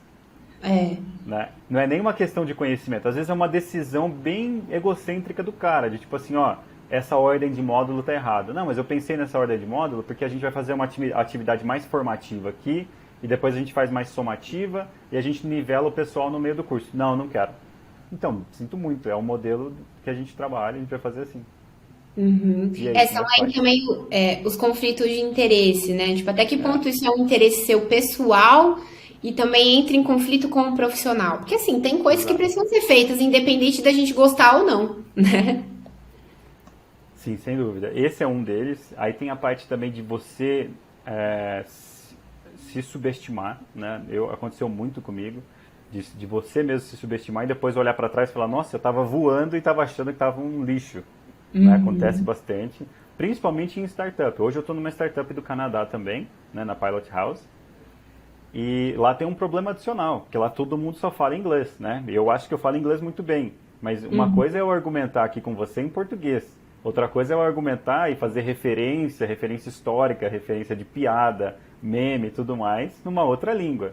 É. Né? Não é nenhuma questão de conhecimento, às vezes é uma decisão bem egocêntrica do cara, de tipo assim, ó, essa ordem de módulo tá errada. Não, mas eu pensei nessa ordem de módulo porque a gente vai fazer uma atividade mais formativa aqui, e depois a gente faz mais somativa, e a gente nivela o pessoal no meio do curso. Não, não quero. Então, sinto muito, é o modelo que a gente trabalha, a gente vai fazer assim. E aí, como São é que aí faz? também os conflitos de interesse, né? Tipo, até que ponto isso é um interesse seu pessoal e também entra em conflito com o profissional. Porque, assim, tem coisas que Exato. precisam ser feitas, independente da gente gostar ou não, né? Sim, sem dúvida. Esse é um deles. Aí tem a parte também de você se subestimar, né? Aconteceu muito comigo, de você mesmo se subestimar e depois olhar para trás e falar, nossa, eu estava voando e estava achando que estava um lixo. Né? Acontece bastante, principalmente em startup. Hoje eu estou numa startup do Canadá também, né, na Pilot House. E lá tem um problema adicional, que lá todo mundo só fala inglês, né? Eu acho que eu falo inglês muito bem, mas uma coisa é eu argumentar aqui com você em português. Outra coisa é eu argumentar e fazer referência histórica, referência de piada, meme e tudo mais, numa outra língua.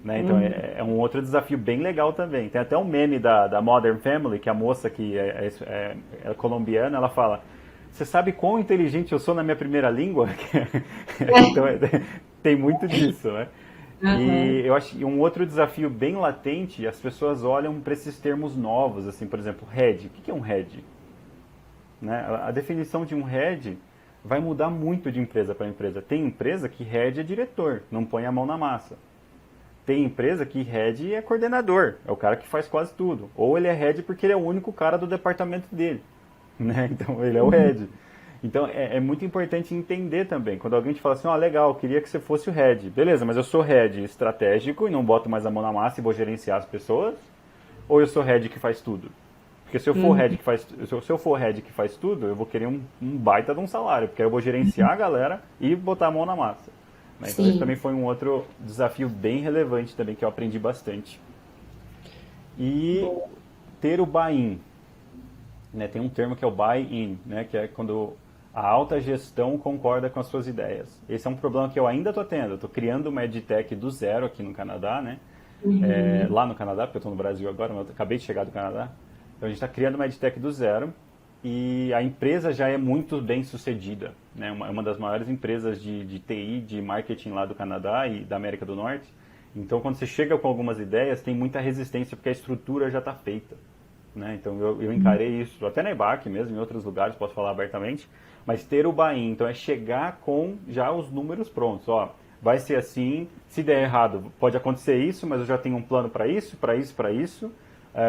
Né? Então é um outro desafio bem legal também. Tem até um meme da Modern Family, que a moça que é colombiana, ela fala, você sabe quão inteligente eu sou na minha primeira língua? Então tem muito disso, né? E eu acho que um outro desafio bem latente, as pessoas olham para esses termos novos, assim, por exemplo, head. O que é um head? Né? A definição de um head vai mudar muito de empresa para empresa. Tem empresa que head é diretor, não põe a mão na massa. Tem empresa que head é coordenador, é o cara que faz quase tudo. Ou ele é head porque ele é o único cara do departamento dele. Né? Então ele é o head. Então é muito importante entender também. Quando alguém te fala assim, ó, legal, queria que você fosse o head. Beleza, mas eu sou head estratégico e não boto mais a mão na massa e vou gerenciar as pessoas? Ou eu sou head que faz tudo? Porque se eu for head que faz tudo, eu vou querer um baita de um salário, porque aí eu vou gerenciar a galera e botar a mão na massa. Né? Então esse Sim. também foi um outro desafio bem relevante também, que eu aprendi bastante. E ter o buy-in. Né? Tem um termo que é o buy-in, né? Que é quando a alta gestão concorda com as suas ideias. Esse é um problema que eu ainda estou tendo. Estou criando uma EdTech do zero aqui no Canadá, né? Lá no Canadá, porque eu estou no Brasil agora, mas eu acabei de chegar do Canadá. Então a gente está criando uma EdTech do zero e a empresa já é muito bem sucedida. Né? Uma das maiores empresas de TI, de marketing lá do Canadá e da América do Norte. Então quando você chega com algumas ideias, tem muita resistência porque a estrutura já está feita. Né? Então eu encarei isso, até na IBAC mesmo, em outros lugares, posso falar abertamente, mas ter o buy-in, então é chegar com já os números prontos, ó, vai ser assim, se der errado pode acontecer isso, mas eu já tenho um plano para isso,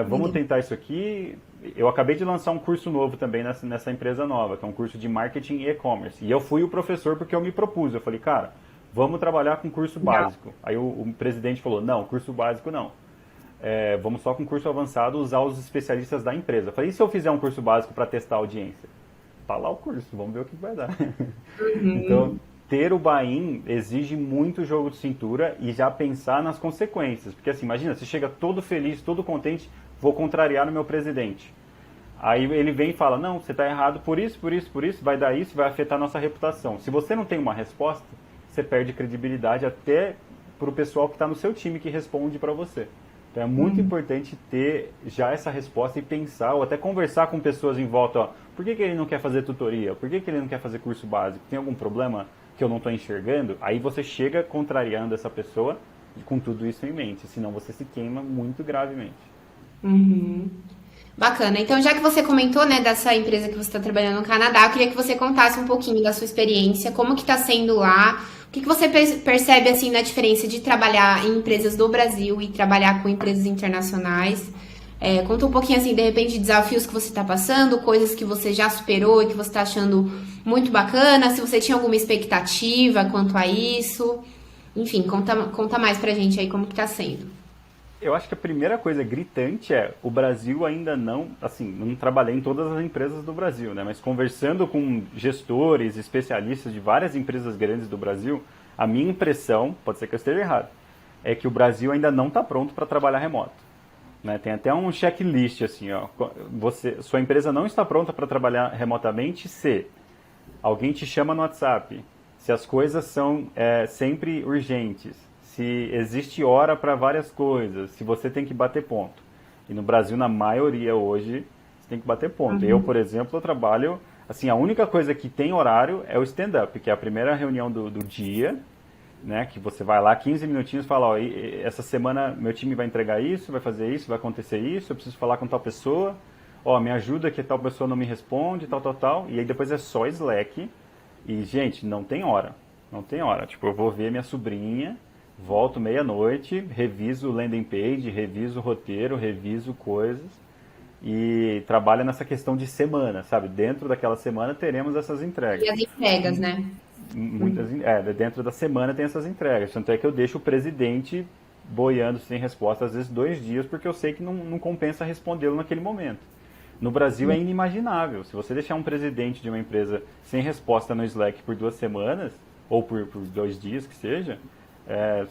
vamos tentar isso aqui. Eu acabei de lançar um curso novo também nessa empresa nova, que é um curso de marketing e e-commerce, e eu fui o professor porque eu me propus, eu falei, cara, vamos trabalhar com curso Legal. básico. Aí o presidente falou, não, curso básico não. Vamos só com curso avançado usar os especialistas da empresa. Eu falei, e se eu fizer um curso básico para testar a audiência? Tá lá o curso, vamos ver o que vai dar. Então, ter o buy-in exige muito jogo de cintura e já pensar nas consequências. Porque assim, imagina, você chega todo feliz, todo contente, vou contrariar o meu presidente. Aí ele vem e fala, não, você está errado por isso, por isso, por isso, vai dar isso, vai afetar a nossa reputação. Se você não tem uma resposta, você perde credibilidade até para o pessoal que está no seu time que responde para você. Então é muito importante ter já essa resposta e pensar, ou até conversar com pessoas em volta, ó, por que ele não quer fazer tutoria? Por que ele não quer fazer curso básico? Tem algum problema que eu não estou enxergando? Aí você chega contrariando essa pessoa com tudo isso em mente, senão você se queima muito gravemente. Bacana. Então, já que você comentou, né, dessa empresa que você está trabalhando no Canadá, eu queria que você contasse um pouquinho da sua experiência, como que está sendo lá, o que que você percebe, assim, na diferença de trabalhar em empresas do Brasil e trabalhar com empresas internacionais. Conta um pouquinho, assim, de repente, desafios que você está passando, coisas que você já superou e que você está achando muito bacana, se você tinha alguma expectativa quanto a isso. Enfim, conta mais pra gente aí como que tá sendo. Eu acho que a primeira coisa gritante o Brasil ainda não, assim, não trabalhei em todas as empresas do Brasil, né? Mas conversando com gestores, especialistas de várias empresas grandes do Brasil, a minha impressão, pode ser que eu esteja errado, é que o Brasil ainda não está pronto para trabalhar remoto. Né? Tem até um checklist, assim, ó, sua empresa não está pronta para trabalhar remotamente se alguém te chama no WhatsApp, se as coisas são sempre urgentes, se existe hora para várias coisas, se você tem que bater ponto. E no Brasil, na maioria hoje, você tem que bater ponto. Eu, por exemplo, eu trabalho, assim, a única coisa que tem horário é o stand-up, que é a primeira reunião do dia, né, que você vai lá 15 minutinhos e fala, ó, essa semana meu time vai entregar isso, vai fazer isso, vai acontecer isso, eu preciso falar com tal pessoa, ó, me ajuda que tal pessoa não me responde, tal, e aí depois é só Slack, e, gente, não tem hora, tipo, eu vou ver minha sobrinha, volto meia-noite, reviso o landing page, reviso o roteiro, reviso coisas, e trabalha nessa questão de semana, sabe, dentro daquela semana teremos essas entregas. E as entregas, né? Dentro da semana tem essas entregas, tanto é que eu deixo o presidente boiando sem resposta, às vezes 2 dias, porque eu sei que não compensa respondê-lo naquele momento. No Brasil é inimaginável, se você deixar um presidente de uma empresa sem resposta no Slack por 2 semanas, ou por 2 dias que seja,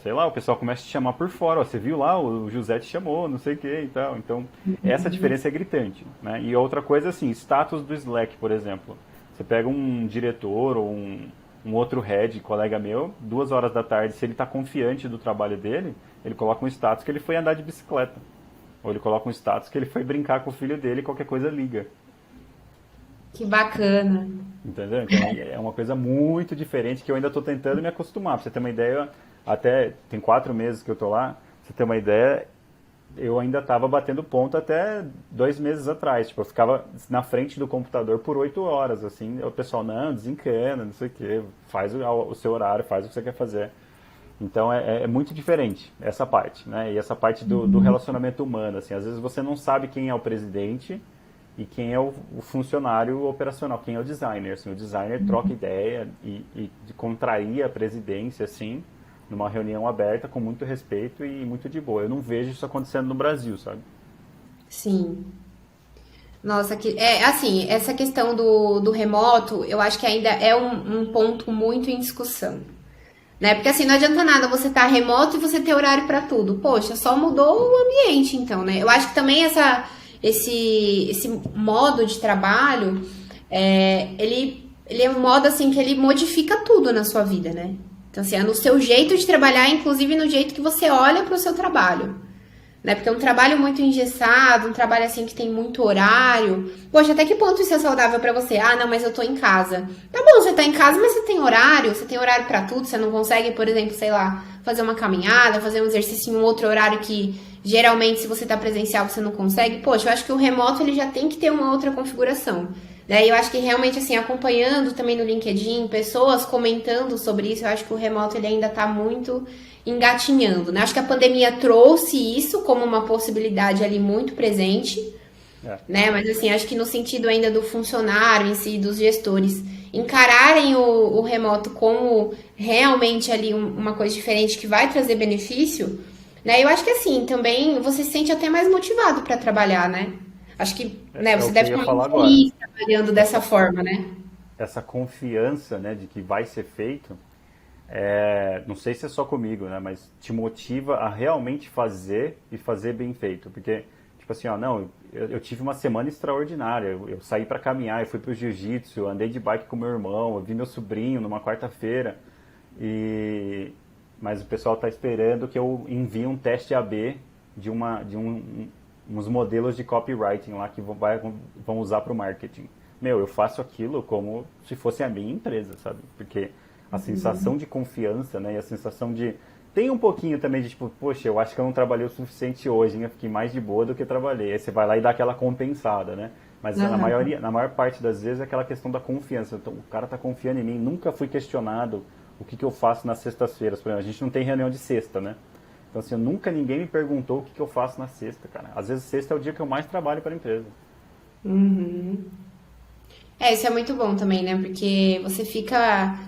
sei lá, o pessoal começa a te chamar por fora, ó, você viu lá, o José te chamou, não sei o que e tal, então essa diferença é gritante, né? E outra coisa assim, status do Slack, por exemplo, você pega um diretor ou um outro head, colega meu, 2 horas da tarde, se ele está confiante do trabalho dele, ele coloca um status que ele foi andar de bicicleta. Ou ele coloca um status que ele foi brincar com o filho dele e qualquer coisa liga. Que bacana. Entendeu? Então é uma coisa muito diferente que eu ainda estou tentando me acostumar. Pra você ter uma ideia, até tem 4 meses que eu estou lá, pra você ter uma ideia, eu ainda estava batendo ponto até 2 meses atrás. Tipo, eu ficava na frente do computador por 8 horas, assim, o pessoal, não, desencana, não sei o quê, faz o seu horário, faz o que você quer fazer. Então é muito diferente essa parte, né? E essa parte do relacionamento humano, assim, às vezes você não sabe quem é o presidente e quem é o funcionário operacional, quem é o designer. Assim, o designer troca ideia e contraria a presidência, assim, numa reunião aberta com muito respeito e muito de boa. Eu não vejo isso acontecendo no Brasil, sabe? Sim. Nossa, assim, essa questão do remoto, eu acho que ainda é um ponto muito em discussão. Né? Porque assim, não adianta nada você estar remoto e você ter horário para tudo. Poxa, só mudou o ambiente, então, né? Eu acho que também esse modo de trabalho, ele é um modo assim que ele modifica tudo na sua vida, né? Então, assim, é no seu jeito de trabalhar, inclusive no jeito que você olha para o seu trabalho. Né? Porque é um trabalho muito engessado, um trabalho assim que tem muito horário. Poxa, até que ponto isso é saudável pra você? Ah, não, mas eu tô em casa. Tá bom, você tá em casa, mas você tem horário pra tudo, você não consegue, por exemplo, sei lá, fazer uma caminhada, fazer um exercício em um outro horário que geralmente se você tá presencial você não consegue. Poxa, eu acho que o remoto ele já tem que ter uma outra configuração. Né? E eu acho que realmente assim, acompanhando também no LinkedIn, pessoas comentando sobre isso, eu acho que o remoto ele ainda tá muito engatinhando, né? Acho que a pandemia trouxe isso como uma possibilidade ali muito presente, né? Mas assim, acho que no sentido ainda do funcionário em si, dos gestores, encararem o remoto como realmente ali uma coisa diferente que vai trazer benefício, né? Eu acho que assim, também você se sente até mais motivado para trabalhar, né? Acho que, né, É você o que eu deve ia ficar falar muito agora. feliz trabalhando dessa forma, né? Essa confiança, né, de que vai ser feito, não sei se é só comigo, né, mas te motiva a realmente fazer e fazer bem feito, porque tipo assim, ó, não, eu tive uma semana extraordinária, eu saí para caminhar, eu fui pro jiu-jitsu, eu andei de bike com meu irmão, eu vi meu sobrinho numa quarta-feira e mas o pessoal está esperando que eu envie um teste AB uns modelos de copywriting lá que vão usar para o marketing. Meu, eu faço aquilo como se fosse a minha empresa, sabe? Porque a sensação de confiança, né? E a sensação de... Tem um pouquinho também de tipo, poxa, eu acho que eu não trabalhei o suficiente hoje, hein? Eu fiquei mais de boa do que trabalhei. Aí você vai lá e dá aquela compensada, né? Mas Aham. na maior parte das vezes é aquela questão da confiança. Então, o cara tá confiando em mim. Nunca fui questionado o que eu faço nas sextas-feiras. Por exemplo, a gente não tem reunião de sexta, né? Então, assim, nunca ninguém me perguntou o que eu faço na sexta, cara. Às vezes, sexta é o dia que eu mais trabalho para a empresa. Uhum. Isso é muito bom também, né? Porque você fica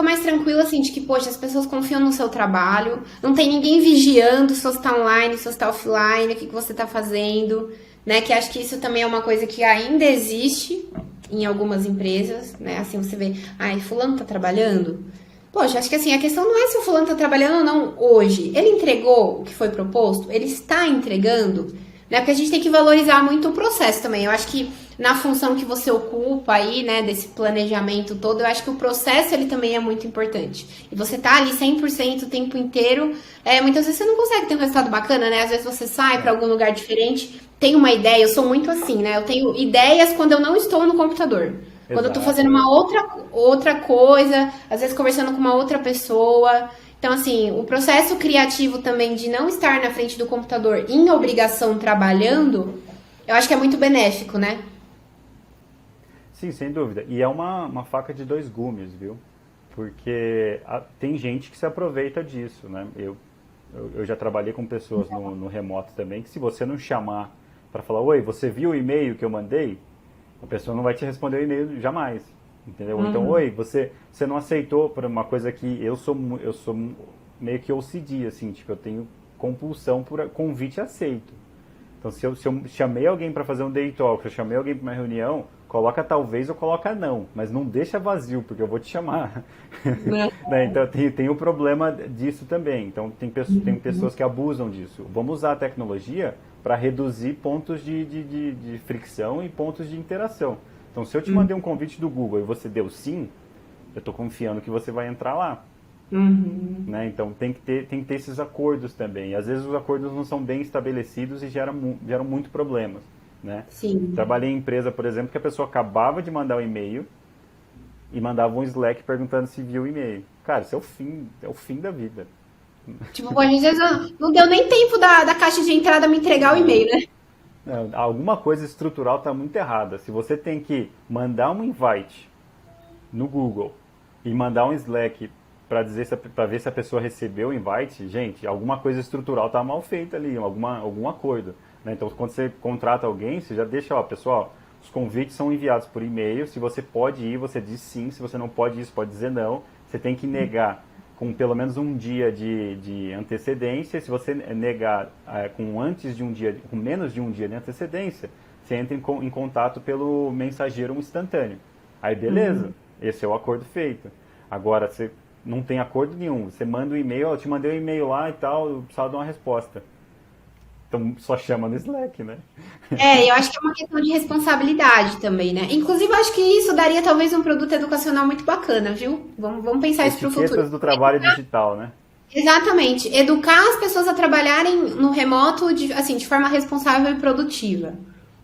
mais tranquilo assim de que, poxa, as pessoas confiam no seu trabalho, não tem ninguém vigiando se você está online, se você está offline, o que que você está fazendo, né? Que acho que isso também é uma coisa que ainda existe em algumas empresas, né? Assim você vê, ai, fulano tá trabalhando. Poxa, acho que assim, a questão não é se o fulano tá trabalhando ou não hoje. Ele entregou o que foi proposto? Ele está entregando? Né? Porque a gente tem que valorizar muito o processo também. Eu acho que na função que você ocupa aí, né, desse planejamento todo, eu acho que o processo ele também é muito importante. E você tá ali 100% o tempo inteiro, muitas vezes você não consegue ter um resultado bacana, né? Às vezes você sai para É, algum lugar diferente, tem uma ideia, eu sou muito assim, né? Eu tenho ideias quando eu não estou no computador. Quando eu tô fazendo exato. uma outra coisa, às vezes conversando com uma outra pessoa. Então, assim, o processo criativo também de não estar na frente do computador em obrigação trabalhando, eu acho que é muito benéfico, né? Sim, sem dúvida. E é uma faca de dois gumes, viu? Porque tem gente que se aproveita disso, né? Eu já trabalhei com pessoas no remoto também, que se você não chamar para falar, oi, você viu o e-mail que eu mandei? A pessoa não vai te responder o e-mail jamais, entendeu? Então, Uhum. oi, você não aceitou por uma coisa que eu sou meio que OCD, assim, tipo, eu tenho compulsão por convite aceito. Então, se eu chamei alguém para fazer um day talk, se eu chamei alguém para uma reunião, coloca talvez ou coloca não, mas não deixa vazio, porque eu vou te chamar. Né? Né? Então, tem o problema disso também. Então, tem pessoas que abusam disso. Vamos usar a tecnologia para reduzir pontos de fricção e pontos de interação. Então, se eu te mandei um convite do Google e você deu sim, eu estou confiando que você vai entrar lá. Uhum. Né? Então tem que ter esses acordos também. E às vezes os acordos não são bem estabelecidos e geram muito problemas. Né? Sim. Trabalhei em empresa, por exemplo, que a pessoa acabava de mandar um e-mail e mandava um Slack perguntando se viu o e-mail. Cara, isso é o fim da vida. Tipo, pô, às vezes não deu nem tempo da caixa de entrada me entregar o Não, e-mail, né? não, alguma coisa estrutural está muito errada. Se você tem que mandar um invite no Google e mandar um Slack para ver se a pessoa recebeu o invite, gente, alguma coisa estrutural está mal feita ali, algum acordo. Né? Então, quando você contrata alguém, você já deixa, ó, pessoal, os convites são enviados por e-mail. Se você pode ir, você diz sim. Se você não pode ir, você pode dizer não. Você tem que negar com pelo menos um dia de antecedência. Se você negar com menos de um dia de antecedência, você entra em contato pelo mensageiro instantâneo. Aí beleza, esse é o acordo feito. Agora, você não tem acordo nenhum. Você manda um e-mail, eu te mandei um e-mail lá e tal, eu precisava de uma resposta. Então só chama no Slack, né? Eu acho que é uma questão de responsabilidade também, né? Inclusive, eu acho que isso daria talvez um produto educacional muito bacana, viu? Vamos pensar isso para o futuro. Etiquetas do trabalho digital, né? Exatamente. Educar as pessoas a trabalharem no remoto assim, de forma responsável e produtiva.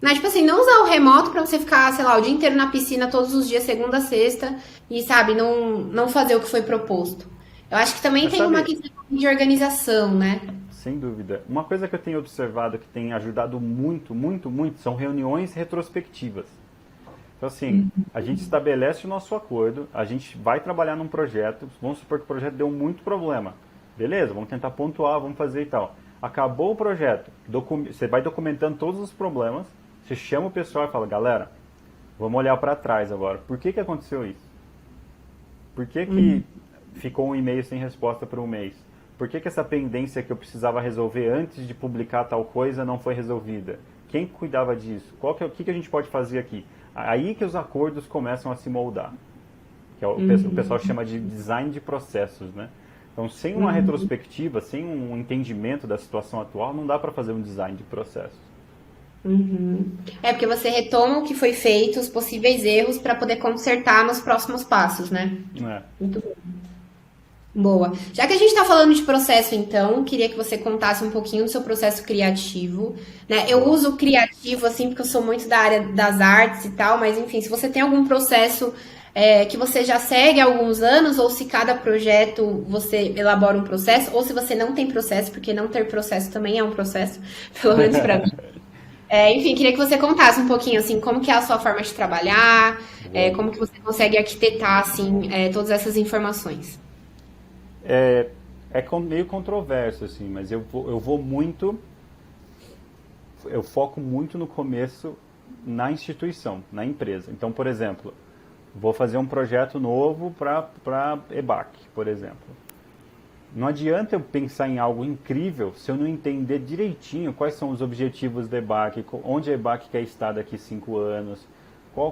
Né? Tipo assim, não usar o remoto para você ficar, sei lá, o dia inteiro na piscina todos os dias, segunda a sexta, e, sabe, não fazer o que foi proposto. Eu acho que também Mas tem uma sabe, questão de organização, né? sem dúvida, uma coisa que eu tenho observado que tem ajudado muito, muito, muito, são reuniões retrospectivas. Então, assim, a gente estabelece o nosso acordo, a gente vai trabalhar num projeto, vamos supor que o projeto deu muito problema. Beleza, vamos tentar pontuar, vamos fazer e tal. Acabou o projeto, você vai documentando todos os problemas, você chama o pessoal e fala, galera, vamos olhar para trás agora. Por que aconteceu isso? Por que ficou um e-mail sem resposta por um mês? Por que essa pendência que eu precisava resolver antes de publicar tal coisa não foi resolvida? Quem cuidava disso? O que a gente pode fazer aqui? Aí que os acordos começam a se moldar. Que é o pessoal chama de design de processos, né? Então, sem uma retrospectiva, sem um entendimento da situação atual, não dá para fazer um design de processos. É porque você retoma o que foi feito, os possíveis erros, para poder consertar nos próximos passos, né? É. Muito bom. Boa. Já que a gente está falando de processo, então, queria que você contasse um pouquinho do seu processo criativo, né? Eu uso criativo, assim, porque eu sou muito da área das artes e tal, mas, enfim, se você tem algum processo que você já segue há alguns anos, ou se cada projeto você elabora um processo, ou se você não tem processo, porque não ter processo também é um processo, pelo menos para mim. Enfim, queria que você contasse um pouquinho, assim, como que é a sua forma de trabalhar, como que você consegue arquitetar, assim, todas essas informações. É meio controverso, assim, mas eu foco muito no começo na instituição, na empresa. Então, por exemplo, vou fazer um projeto novo para EBAC, por exemplo. Não adianta eu pensar em algo incrível se eu não entender direitinho quais são os objetivos da EBAC, onde a EBAC quer estar daqui 5 anos,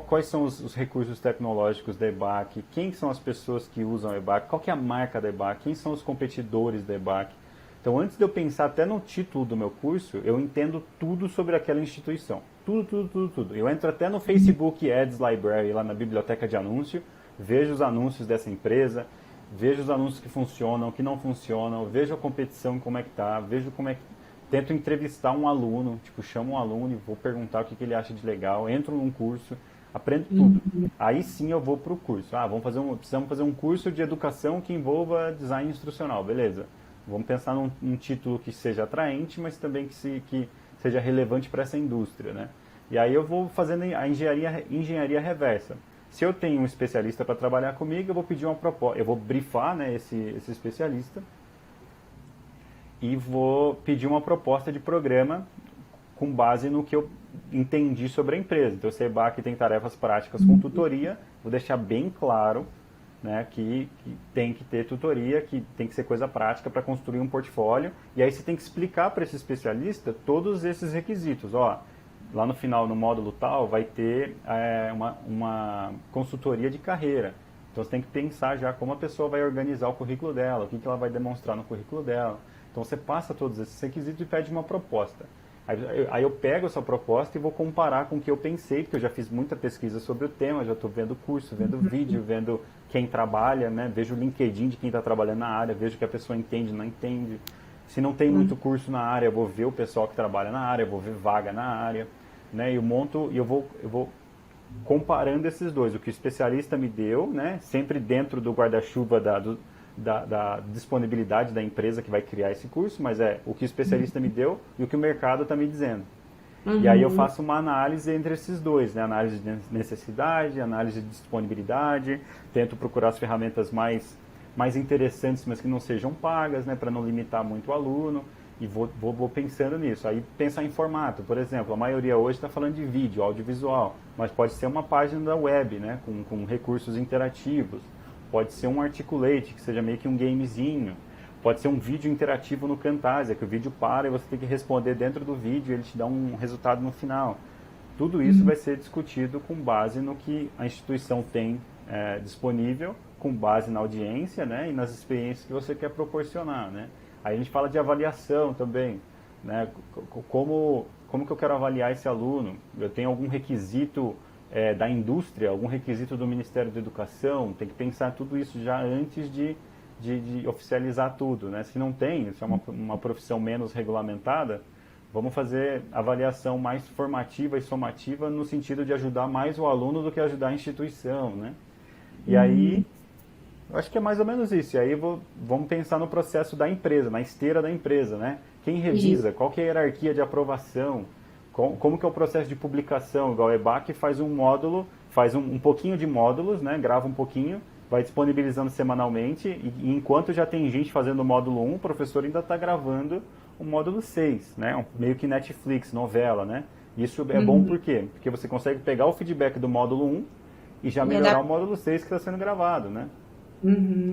quais são os recursos tecnológicos da EBAC, quem são as pessoas que usam a EBAC, qual que é a marca da EBAC, quem são os competidores da EBAC. Então, antes de eu pensar até no título do meu curso, eu entendo tudo sobre aquela instituição. Tudo. Eu entro até no Facebook Ads Library, lá na biblioteca de anúncio, vejo os anúncios dessa empresa, vejo os anúncios que funcionam, que não funcionam, vejo a competição, como é que tá, vejo como é que... Tento entrevistar um aluno, chamo um aluno e vou perguntar o que ele acha de legal, entro num curso, aprendo tudo. Aí sim eu vou para o curso. Precisamos fazer um curso de educação que envolva design instrucional, beleza. Vamos pensar num título que seja atraente, mas também que seja relevante para essa indústria, né? E aí eu vou fazendo a engenharia reversa. Se eu tenho um especialista para trabalhar comigo, eu vou pedir uma proposta, eu vou brifar, né, esse especialista e vou pedir uma proposta de programa com base no que eu entendi sobre a empresa. Então, se a EBAC tem tarefas práticas com tutoria, vou deixar bem claro, né, que tem que ter tutoria, que tem que ser coisa prática para construir um portfólio. E aí você tem que explicar para esse especialista todos esses requisitos. Lá no final, no módulo tal, vai ter uma consultoria de carreira. Então, você tem que pensar já como a pessoa vai organizar o currículo dela, o que ela vai demonstrar no currículo dela. Então, você passa todos esses requisitos e pede uma proposta. Aí eu pego essa proposta e vou comparar com o que eu pensei, porque eu já fiz muita pesquisa sobre o tema, já estou vendo curso, vendo vídeo, vendo quem trabalha, né? Vejo o LinkedIn de quem está trabalhando na área, vejo que a pessoa entende, não entende. Se não tem muito curso na área, eu vou ver o pessoal que trabalha na área, eu vou ver vaga na área, né? E eu vou comparando esses dois, o que o especialista me deu, né? Sempre dentro do guarda-chuva da disponibilidade da empresa que vai criar esse curso, mas o que o especialista me deu e o que o mercado está me dizendo. E aí eu faço uma análise entre esses dois, né? Análise de necessidade, análise de disponibilidade, tento procurar as ferramentas mais interessantes, mas que não sejam pagas, né? Para não limitar muito o aluno, e vou pensando nisso. Aí pensar em formato, por exemplo, a maioria hoje está falando de vídeo, audiovisual, mas pode ser uma página da web, né? Com recursos interativos. Pode ser um articulate, que seja meio que um gamezinho. Pode ser um vídeo interativo no Camtasia, que o vídeo para e você tem que responder dentro do vídeo e ele te dá um resultado no final. Tudo isso vai ser discutido com base no que a instituição tem disponível, com base na audiência, né, e nas experiências que você quer proporcionar, né. Aí a gente fala de avaliação também, né, como que eu quero avaliar esse aluno? Eu tenho algum requisito da indústria, algum requisito do Ministério da Educação? Tem que pensar tudo isso já antes de oficializar tudo, né? Se não tem, se é uma profissão menos regulamentada, vamos fazer avaliação mais formativa e somativa no sentido de ajudar mais o aluno do que ajudar a instituição, né? E aí, eu acho que é mais ou menos isso. E aí vamos pensar no processo da empresa, na esteira da empresa, né? Quem revisa? Qual que é a hierarquia de aprovação? Como que é o processo de publicação? Igual o EBAC faz um módulo, faz um pouquinho de módulos, né? Grava um pouquinho, vai disponibilizando semanalmente, e enquanto já tem gente fazendo o módulo 1, o professor ainda está gravando o módulo 6, né? Meio que Netflix, novela, né? Isso é bom por quê? Porque você consegue pegar o feedback do módulo 1 e já melhorar o módulo 6 que está sendo gravado, né?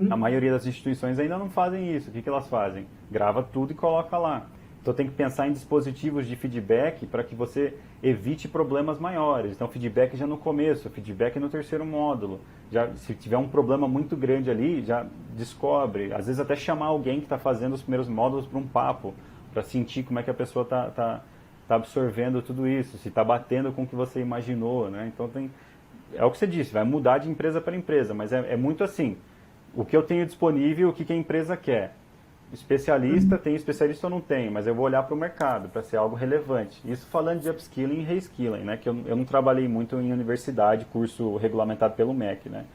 A maioria das instituições ainda não fazem isso. O que elas fazem? Grava tudo e coloca lá. Então tem que pensar em dispositivos de feedback para que você evite problemas maiores. Então feedback já no começo, feedback no terceiro módulo. Já, se tiver um problema muito grande ali, já descobre. Às vezes até chamar alguém que está fazendo os primeiros módulos para um papo, para sentir como é que a pessoa está absorvendo tudo isso, se está batendo com o que você imaginou, né? Então é o que você disse, vai mudar de empresa para empresa, mas é muito assim. O que eu tenho disponível, o que a empresa quer. Especialista, tem especialista ou não tem, mas eu vou olhar para o mercado, para ser algo relevante. Isso falando de upskilling e reskilling, né? Que eu não trabalhei muito em universidade, curso regulamentado pelo MEC, né?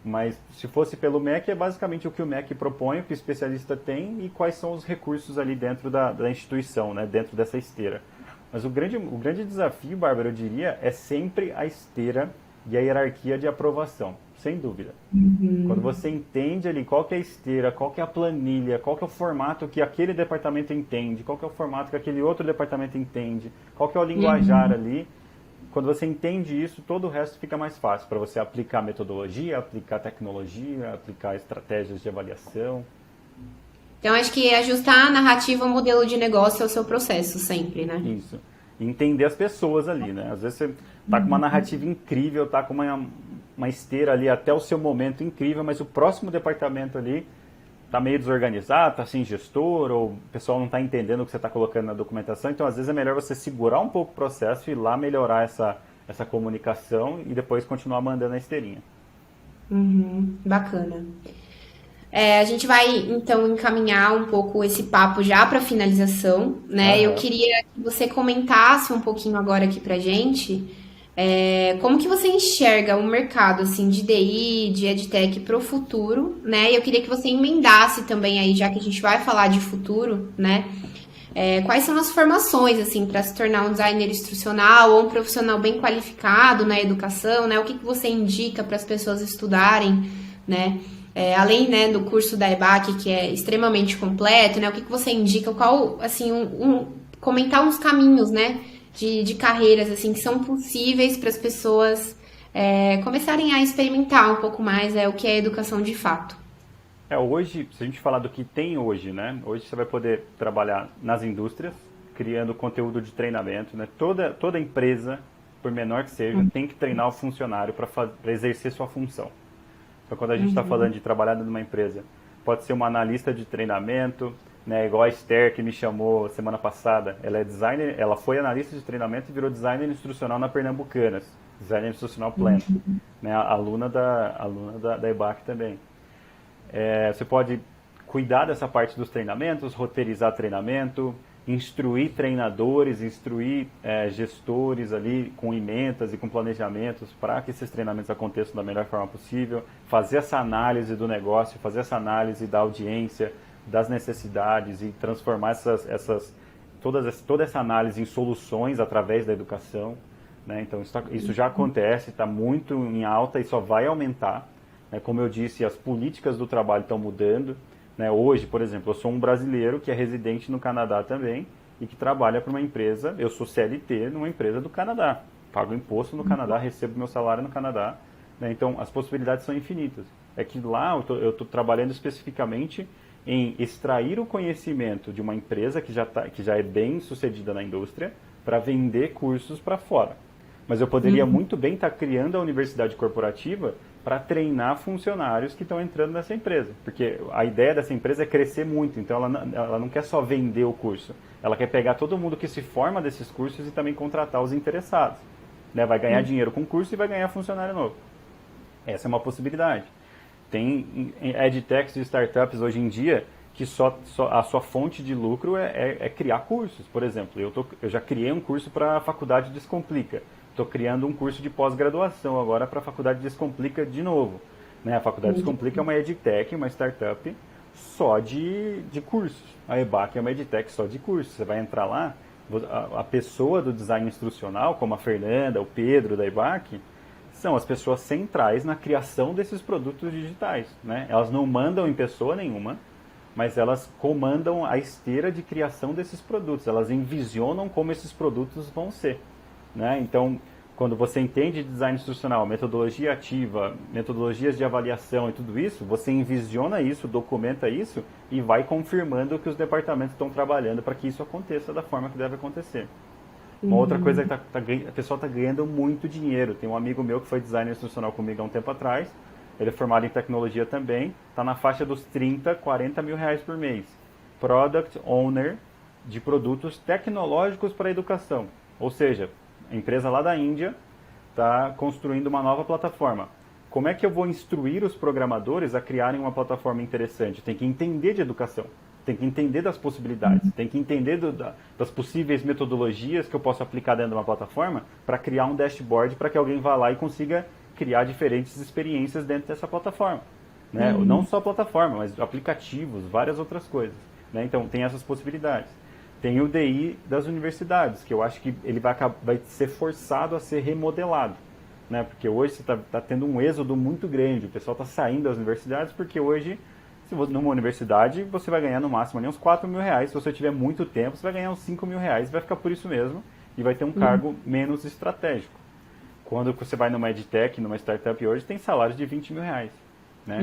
Mas se fosse pelo MEC, é basicamente o que o MEC propõe, o que o especialista tem e quais são os recursos ali dentro da instituição, né? Dentro dessa esteira. Mas o grande desafio, Bárbara, eu diria, é sempre a esteira e a hierarquia de aprovação, sem dúvida. Quando você entende ali qual que é a esteira, qual que é a planilha, qual que é o formato que aquele departamento entende, qual que é o formato que aquele outro departamento entende, qual que é o linguajar ali, quando você entende isso, todo o resto fica mais fácil para você aplicar metodologia, aplicar tecnologia, aplicar estratégias de avaliação. Então, acho que ajustar a narrativa ao modelo de negócio é o seu processo sempre, né? Isso. E entender as pessoas ali, né? Às vezes você tá com uma narrativa incrível, tá com uma esteira ali até o seu momento incrível, mas o próximo departamento ali tá meio desorganizado, tá sem gestor, ou o pessoal não tá entendendo o que você tá colocando na documentação. Então, às vezes é melhor você segurar um pouco o processo e ir lá melhorar essa comunicação e depois continuar mandando a esteirinha. Bacana. A gente vai, então, encaminhar um pouco esse papo já para finalização, né? Eu queria que você comentasse um pouquinho agora aqui pra gente, como que você enxerga o mercado, assim, de DI, de EdTech para o futuro, né? E eu queria que você emendasse também aí, já que a gente vai falar de futuro, né? Quais são as formações, assim, para se tornar um designer instrucional ou um profissional bem qualificado na educação, né? O que que você indica para as pessoas estudarem, né? Além, né, do curso da EBAC, que é extremamente completo, né? O que que você indica? Qual, assim, comentar uns caminhos, né? De carreiras, assim, que são possíveis para as pessoas começarem a experimentar um pouco mais o que é educação de fato. Hoje, se a gente falar do que tem hoje, né? Hoje você vai poder trabalhar nas indústrias, criando conteúdo de treinamento, né? Toda empresa, por menor que seja, tem que treinar o funcionário para exercer sua função. Então, quando a gente está falando de trabalhar numa empresa, pode ser uma analista de treinamento, né? Igual a Esther, que me chamou semana passada. Ela é designer, ela foi analista de treinamento e virou designer instrucional na Pernambucanas, designer instrucional pleno, né? Aluna da EBAC também. Você pode cuidar dessa parte dos treinamentos, roteirizar treinamento, instruir treinadores, instruir gestores ali com emendas e com planejamentos para que esses treinamentos aconteçam da melhor forma possível, fazer essa análise do negócio, fazer essa análise da audiência, das necessidades e transformar toda essa análise em soluções através da educação, né? Então isso já acontece, está muito em alta e só vai aumentar, né? Como eu disse, as políticas do trabalho estão mudando, né? Hoje, por exemplo, eu sou um brasileiro que é residente no Canadá também e que trabalha para uma empresa, eu sou CLT numa empresa do Canadá, pago imposto no Canadá, recebo meu salário no Canadá, né? Então as possibilidades são infinitas. É que lá eu estou trabalhando especificamente em extrair o conhecimento de uma empresa que já é bem sucedida na indústria para vender cursos para fora. Mas eu poderia muito bem estar criando a universidade corporativa para treinar funcionários que estão entrando nessa empresa. Porque a ideia dessa empresa é crescer muito, então ela não quer só vender o curso. Ela quer pegar todo mundo que se forma desses cursos e também contratar os interessados, né? Vai ganhar dinheiro com o curso e vai ganhar funcionário novo. Essa é uma possibilidade. Tem edtechs e startups hoje em dia que a sua fonte de lucro é criar cursos. Por exemplo, eu já criei um curso para a Faculdade Descomplica. Estou criando um curso de pós-graduação agora para a Faculdade Descomplica de novo, né? A Faculdade Descomplica é uma edtech, uma startup só de cursos. A EBAC é uma edtech só de cursos. Você vai entrar lá, a pessoa do design instrucional, como a Fernanda, o Pedro da EBAC, são as pessoas centrais na criação desses produtos digitais, né? Elas não mandam em pessoa nenhuma, mas elas comandam a esteira de criação desses produtos. Elas envisionam como esses produtos vão ser, né? Então, Quando você entende de design instrucional, metodologia ativa, metodologias de avaliação e tudo isso, você envisiona isso, documenta isso e vai confirmando que os departamentos estão trabalhando para que isso aconteça da forma que deve acontecer. Uma outra coisa é que a pessoa está ganhando muito dinheiro. Tem um amigo meu que foi designer instrucional comigo há um tempo atrás, ele é formado em tecnologia também, está na faixa dos 30, 40 mil reais por mês. Product Owner de produtos tecnológicos para a educação. Ou seja, a empresa lá da Índia está construindo uma nova plataforma. Como é que eu vou instruir os programadores a criarem uma plataforma interessante? Tem que entender de educação, tem que entender das possibilidades, tem que entender das possíveis metodologias que eu posso aplicar dentro de uma plataforma para criar um dashboard para que alguém vá lá e consiga criar diferentes experiências dentro dessa plataforma. Né? Não só plataforma, mas aplicativos, várias outras coisas. Né? Então, tem essas possibilidades. Tem o DI das universidades, que eu acho que ele vai ser forçado a ser remodelado. Né? Porque hoje você está tendo um êxodo muito grande, o pessoal está saindo das universidades, porque hoje, se você, numa universidade, você vai ganhar no máximo ali uns 4 mil reais. Se você tiver muito tempo, você vai ganhar uns 5 mil reais, vai ficar por isso mesmo, e vai ter um cargo menos estratégico. Quando você vai numa edtech, numa startup hoje, tem salários de 20 mil reais. Né?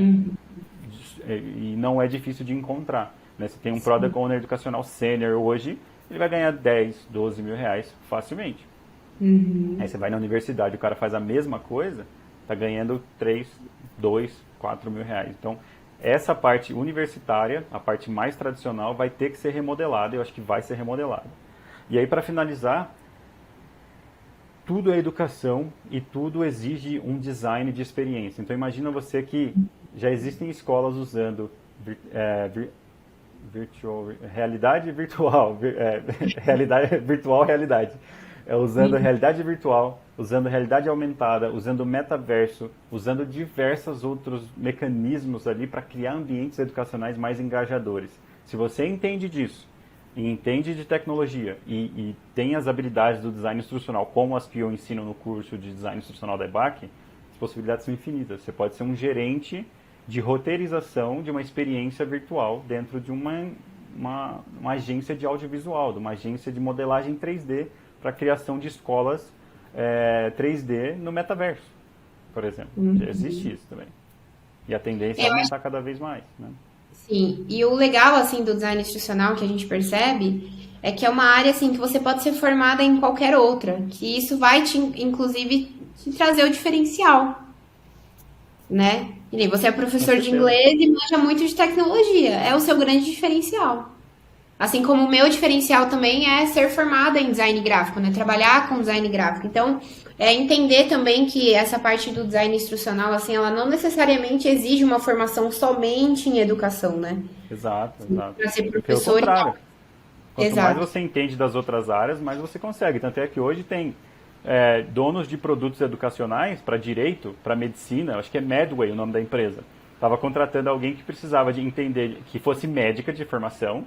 E não é difícil de encontrar. Né? Se tem um Product Owner educacional sênior hoje, ele vai ganhar 10, 12 mil reais facilmente. Aí você vai na universidade, o cara faz a mesma coisa, está ganhando 3, 2, 4 mil reais. Então, essa parte universitária, a parte mais tradicional, vai ter que ser remodelada, eu acho que vai ser remodelada. E aí, para finalizar, tudo é educação e tudo exige um design de experiência. Então, imagina você que já existem escolas usando realidade virtual, realidade. Usando realidade virtual, usando realidade aumentada, usando metaverso, usando diversos outros mecanismos ali para criar ambientes educacionais mais engajadores. Se você entende disso, e entende de tecnologia, e tem as habilidades do design instrucional, como as que eu ensino no curso de design instrucional da EBAC, as possibilidades são infinitas. Você pode ser um gerente de roteirização de uma experiência virtual dentro de uma agência de audiovisual, de uma agência de modelagem 3D para a criação de escolas 3D no metaverso, por exemplo. Já existe isso também. E a tendência é aumentar cada vez mais. Né? Sim, e o legal assim do design instrucional que a gente percebe é que é uma área assim que você pode ser formada em qualquer outra, que isso vai inclusive te trazer o diferencial, né? E nem você é professor de inglês e manja muito de tecnologia, é o seu grande diferencial. Assim como o meu diferencial também é ser formada em design gráfico, né? Trabalhar com design gráfico. Então, entender também que essa parte do design instrucional, assim, ela não necessariamente exige uma formação somente em educação, né? Exato. Para ser Pelo professor. contrário. Quanto Exato. mais você entende das outras áreas, mais você consegue. Tanto é que hoje tem donos de produtos educacionais para direito, para medicina, acho que é Medway o nome da empresa. Estava contratando alguém que precisava de entender, que fosse médica de formação,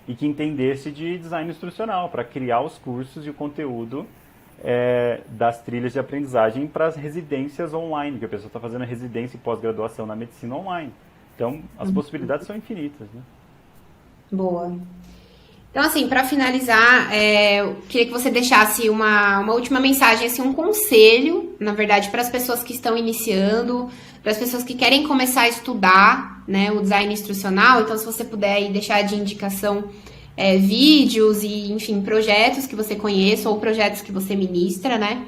e que entendesse de design instrucional, para criar os cursos e o conteúdo das trilhas de aprendizagem para as residências online, que a pessoa está fazendo residência e pós-graduação na medicina online. Então, as possibilidades são infinitas. Né? Boa. Então, assim, para finalizar, eu queria que você deixasse uma última mensagem, assim, um conselho, na verdade, para as pessoas que estão iniciando, para as pessoas que querem começar a estudar, né, o design instrucional. Então, se você puder aí deixar de indicação vídeos e, enfim, projetos que você conheça ou projetos que você ministra, né,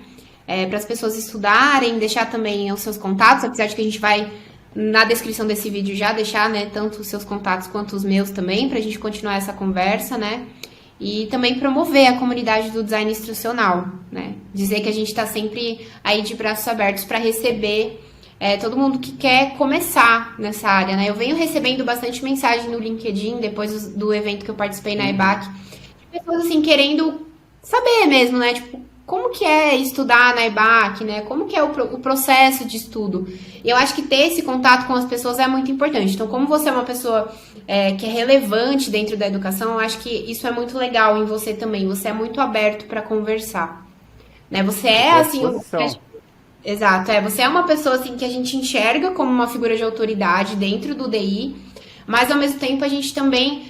para as pessoas estudarem, deixar também os seus contatos, apesar de que a gente vai, na descrição desse vídeo, já deixar, né, tanto os seus contatos quanto os meus também, para a gente continuar essa conversa, né, e também promover a comunidade do design instrucional, né, dizer que a gente está sempre aí de braços abertos para receber todo mundo que quer começar nessa área, né? Eu venho recebendo bastante mensagem no LinkedIn, depois do evento que eu participei na EBAC, de pessoas, assim, querendo saber mesmo, né? Tipo, como que é estudar na EBAC, né? Como que é o processo de estudo? E eu acho que ter esse contato com as pessoas é muito importante. Então, como você é uma pessoa que é relevante dentro da educação, eu acho que isso é muito legal em você também. Você é muito aberto para conversar, né? Você assim... Exato, você é uma pessoa assim que a gente enxerga como uma figura de autoridade dentro do DI, mas ao mesmo tempo a gente também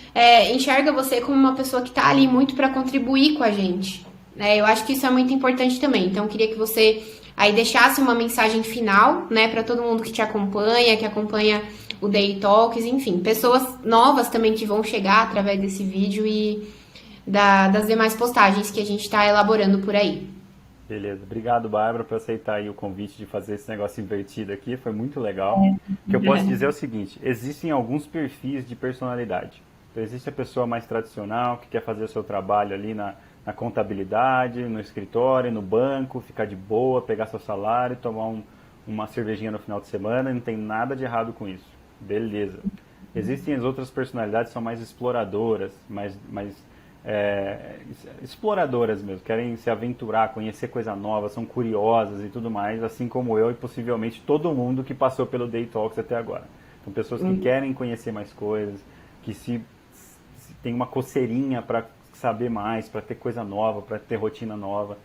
enxerga você como uma pessoa que está ali muito para contribuir com a gente, né? Eu acho que isso é muito importante também. Então, eu queria que você aí deixasse uma mensagem final, né, para todo mundo que acompanha o Daily Talks, enfim, pessoas novas também que vão chegar através desse vídeo e das demais postagens que a gente está elaborando por aí. Beleza. Obrigado, Bárbara, por aceitar aí o convite de fazer esse negócio invertido aqui. Foi muito legal. O que eu posso dizer é o seguinte: existem alguns perfis de personalidade. Então, existe a pessoa mais tradicional, que quer fazer o seu trabalho ali na contabilidade, no escritório, no banco, ficar de boa, pegar seu salário, tomar uma cervejinha no final de semana, não tem nada de errado com isso. Beleza. Existem as outras personalidades que são mais exploradoras, exploradoras mesmo, querem se aventurar, conhecer coisa nova, são curiosas e tudo mais, assim como eu e possivelmente todo mundo que passou pelo Day Talks até agora. São pessoas que querem conhecer mais coisas, que se tem uma coceirinha para saber mais, para ter coisa nova, para ter rotina nova.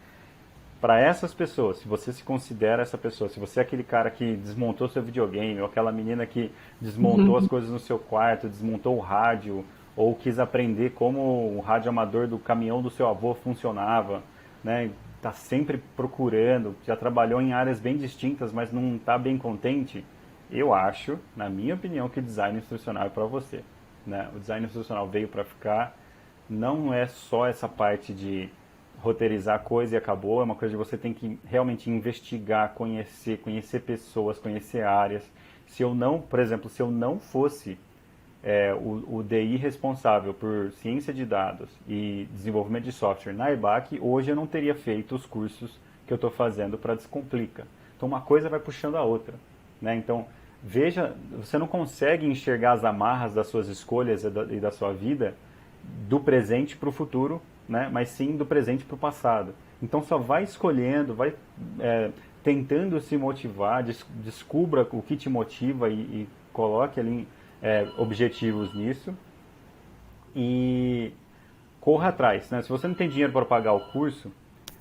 Para essas pessoas, se você se considera essa pessoa, se você é aquele cara que desmontou seu videogame, ou aquela menina que desmontou as coisas no seu quarto, desmontou o rádio, ou quis aprender como o rádio amador do caminhão do seu avô funcionava, né? Está sempre procurando, já trabalhou em áreas bem distintas, mas não está bem contente, eu acho, na minha opinião, que design instrucional é para você, né? O design instrucional veio para ficar, não é só essa parte de roteirizar a coisa e acabou, é uma coisa que você tem que realmente investigar, conhecer pessoas, conhecer áreas. Se eu não, por exemplo, se eu não fosse o DI responsável por ciência de dados e desenvolvimento de software na EBAC, hoje eu não teria feito os cursos que eu estou fazendo para Descomplica. Então uma coisa vai puxando a outra, né? Então veja, você não consegue enxergar as amarras das suas escolhas e da sua vida do presente para o futuro, né? Mas sim do presente para o passado. Então só vai escolhendo, vai tentando se motivar, descubra o que te motiva e coloque ali objetivos nisso e corra atrás, né? Se você não tem dinheiro para pagar o curso,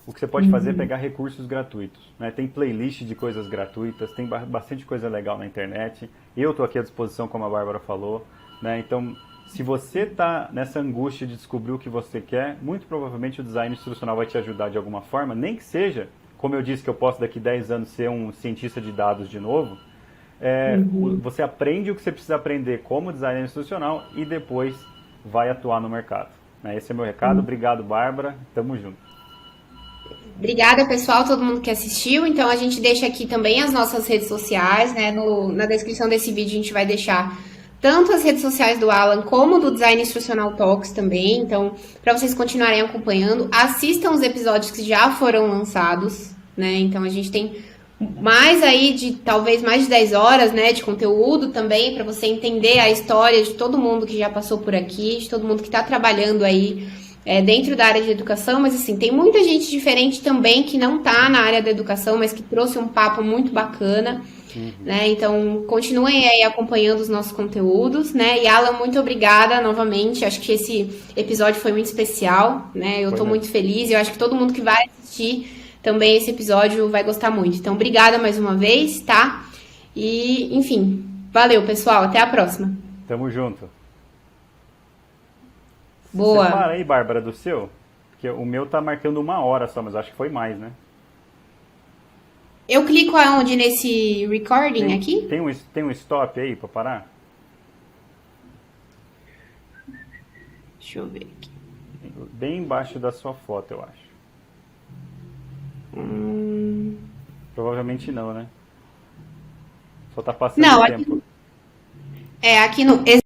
o que você pode fazer é pegar recursos gratuitos, né? Tem playlist de coisas gratuitas, tem bastante coisa legal na internet. Eu estou aqui à disposição, como a Bárbara falou, né? Então, se você está nessa angústia de descobrir o que você quer, muito provavelmente o design instrucional vai te ajudar de alguma forma, nem que seja, como eu disse que eu posso daqui 10 anos ser um cientista de dados de novo. Você aprende o que você precisa aprender como designer institucional e depois vai atuar no mercado. Esse é meu recado. Obrigado, Bárbara. Tamo junto. Obrigada, pessoal, todo mundo que assistiu. Então, a gente deixa aqui também as nossas redes sociais, né? Na descrição desse vídeo, a gente vai deixar tanto as redes sociais do Alan como do Design Instrucional Talks também. Então, para vocês continuarem acompanhando, assistam os episódios que já foram lançados, né? Então, a gente tem mais aí talvez mais de 10 horas, né, de conteúdo também, para você entender a história de todo mundo que já passou por aqui, de todo mundo que está trabalhando aí dentro da área de educação, mas assim, tem muita gente diferente também que não está na área da educação, mas que trouxe um papo muito bacana, né, então continuem aí acompanhando os nossos conteúdos, né, e Alan, muito obrigada novamente, acho que esse episódio foi muito especial, né, eu estou muito feliz, eu acho que todo mundo que vai assistir também esse episódio vai gostar muito. Então, obrigada mais uma vez, tá? E, enfim, valeu, pessoal. Até a próxima. Tamo junto. Boa. Separa aí, Bárbara, do seu. Porque o meu tá marcando 1 hora só, mas acho que foi mais, né? Eu clico aonde nesse recording aqui? Tem um stop aí pra parar? Deixa eu ver aqui. Bem embaixo da sua foto, eu acho. Provavelmente não, né? Só tá passando o tempo. Aqui no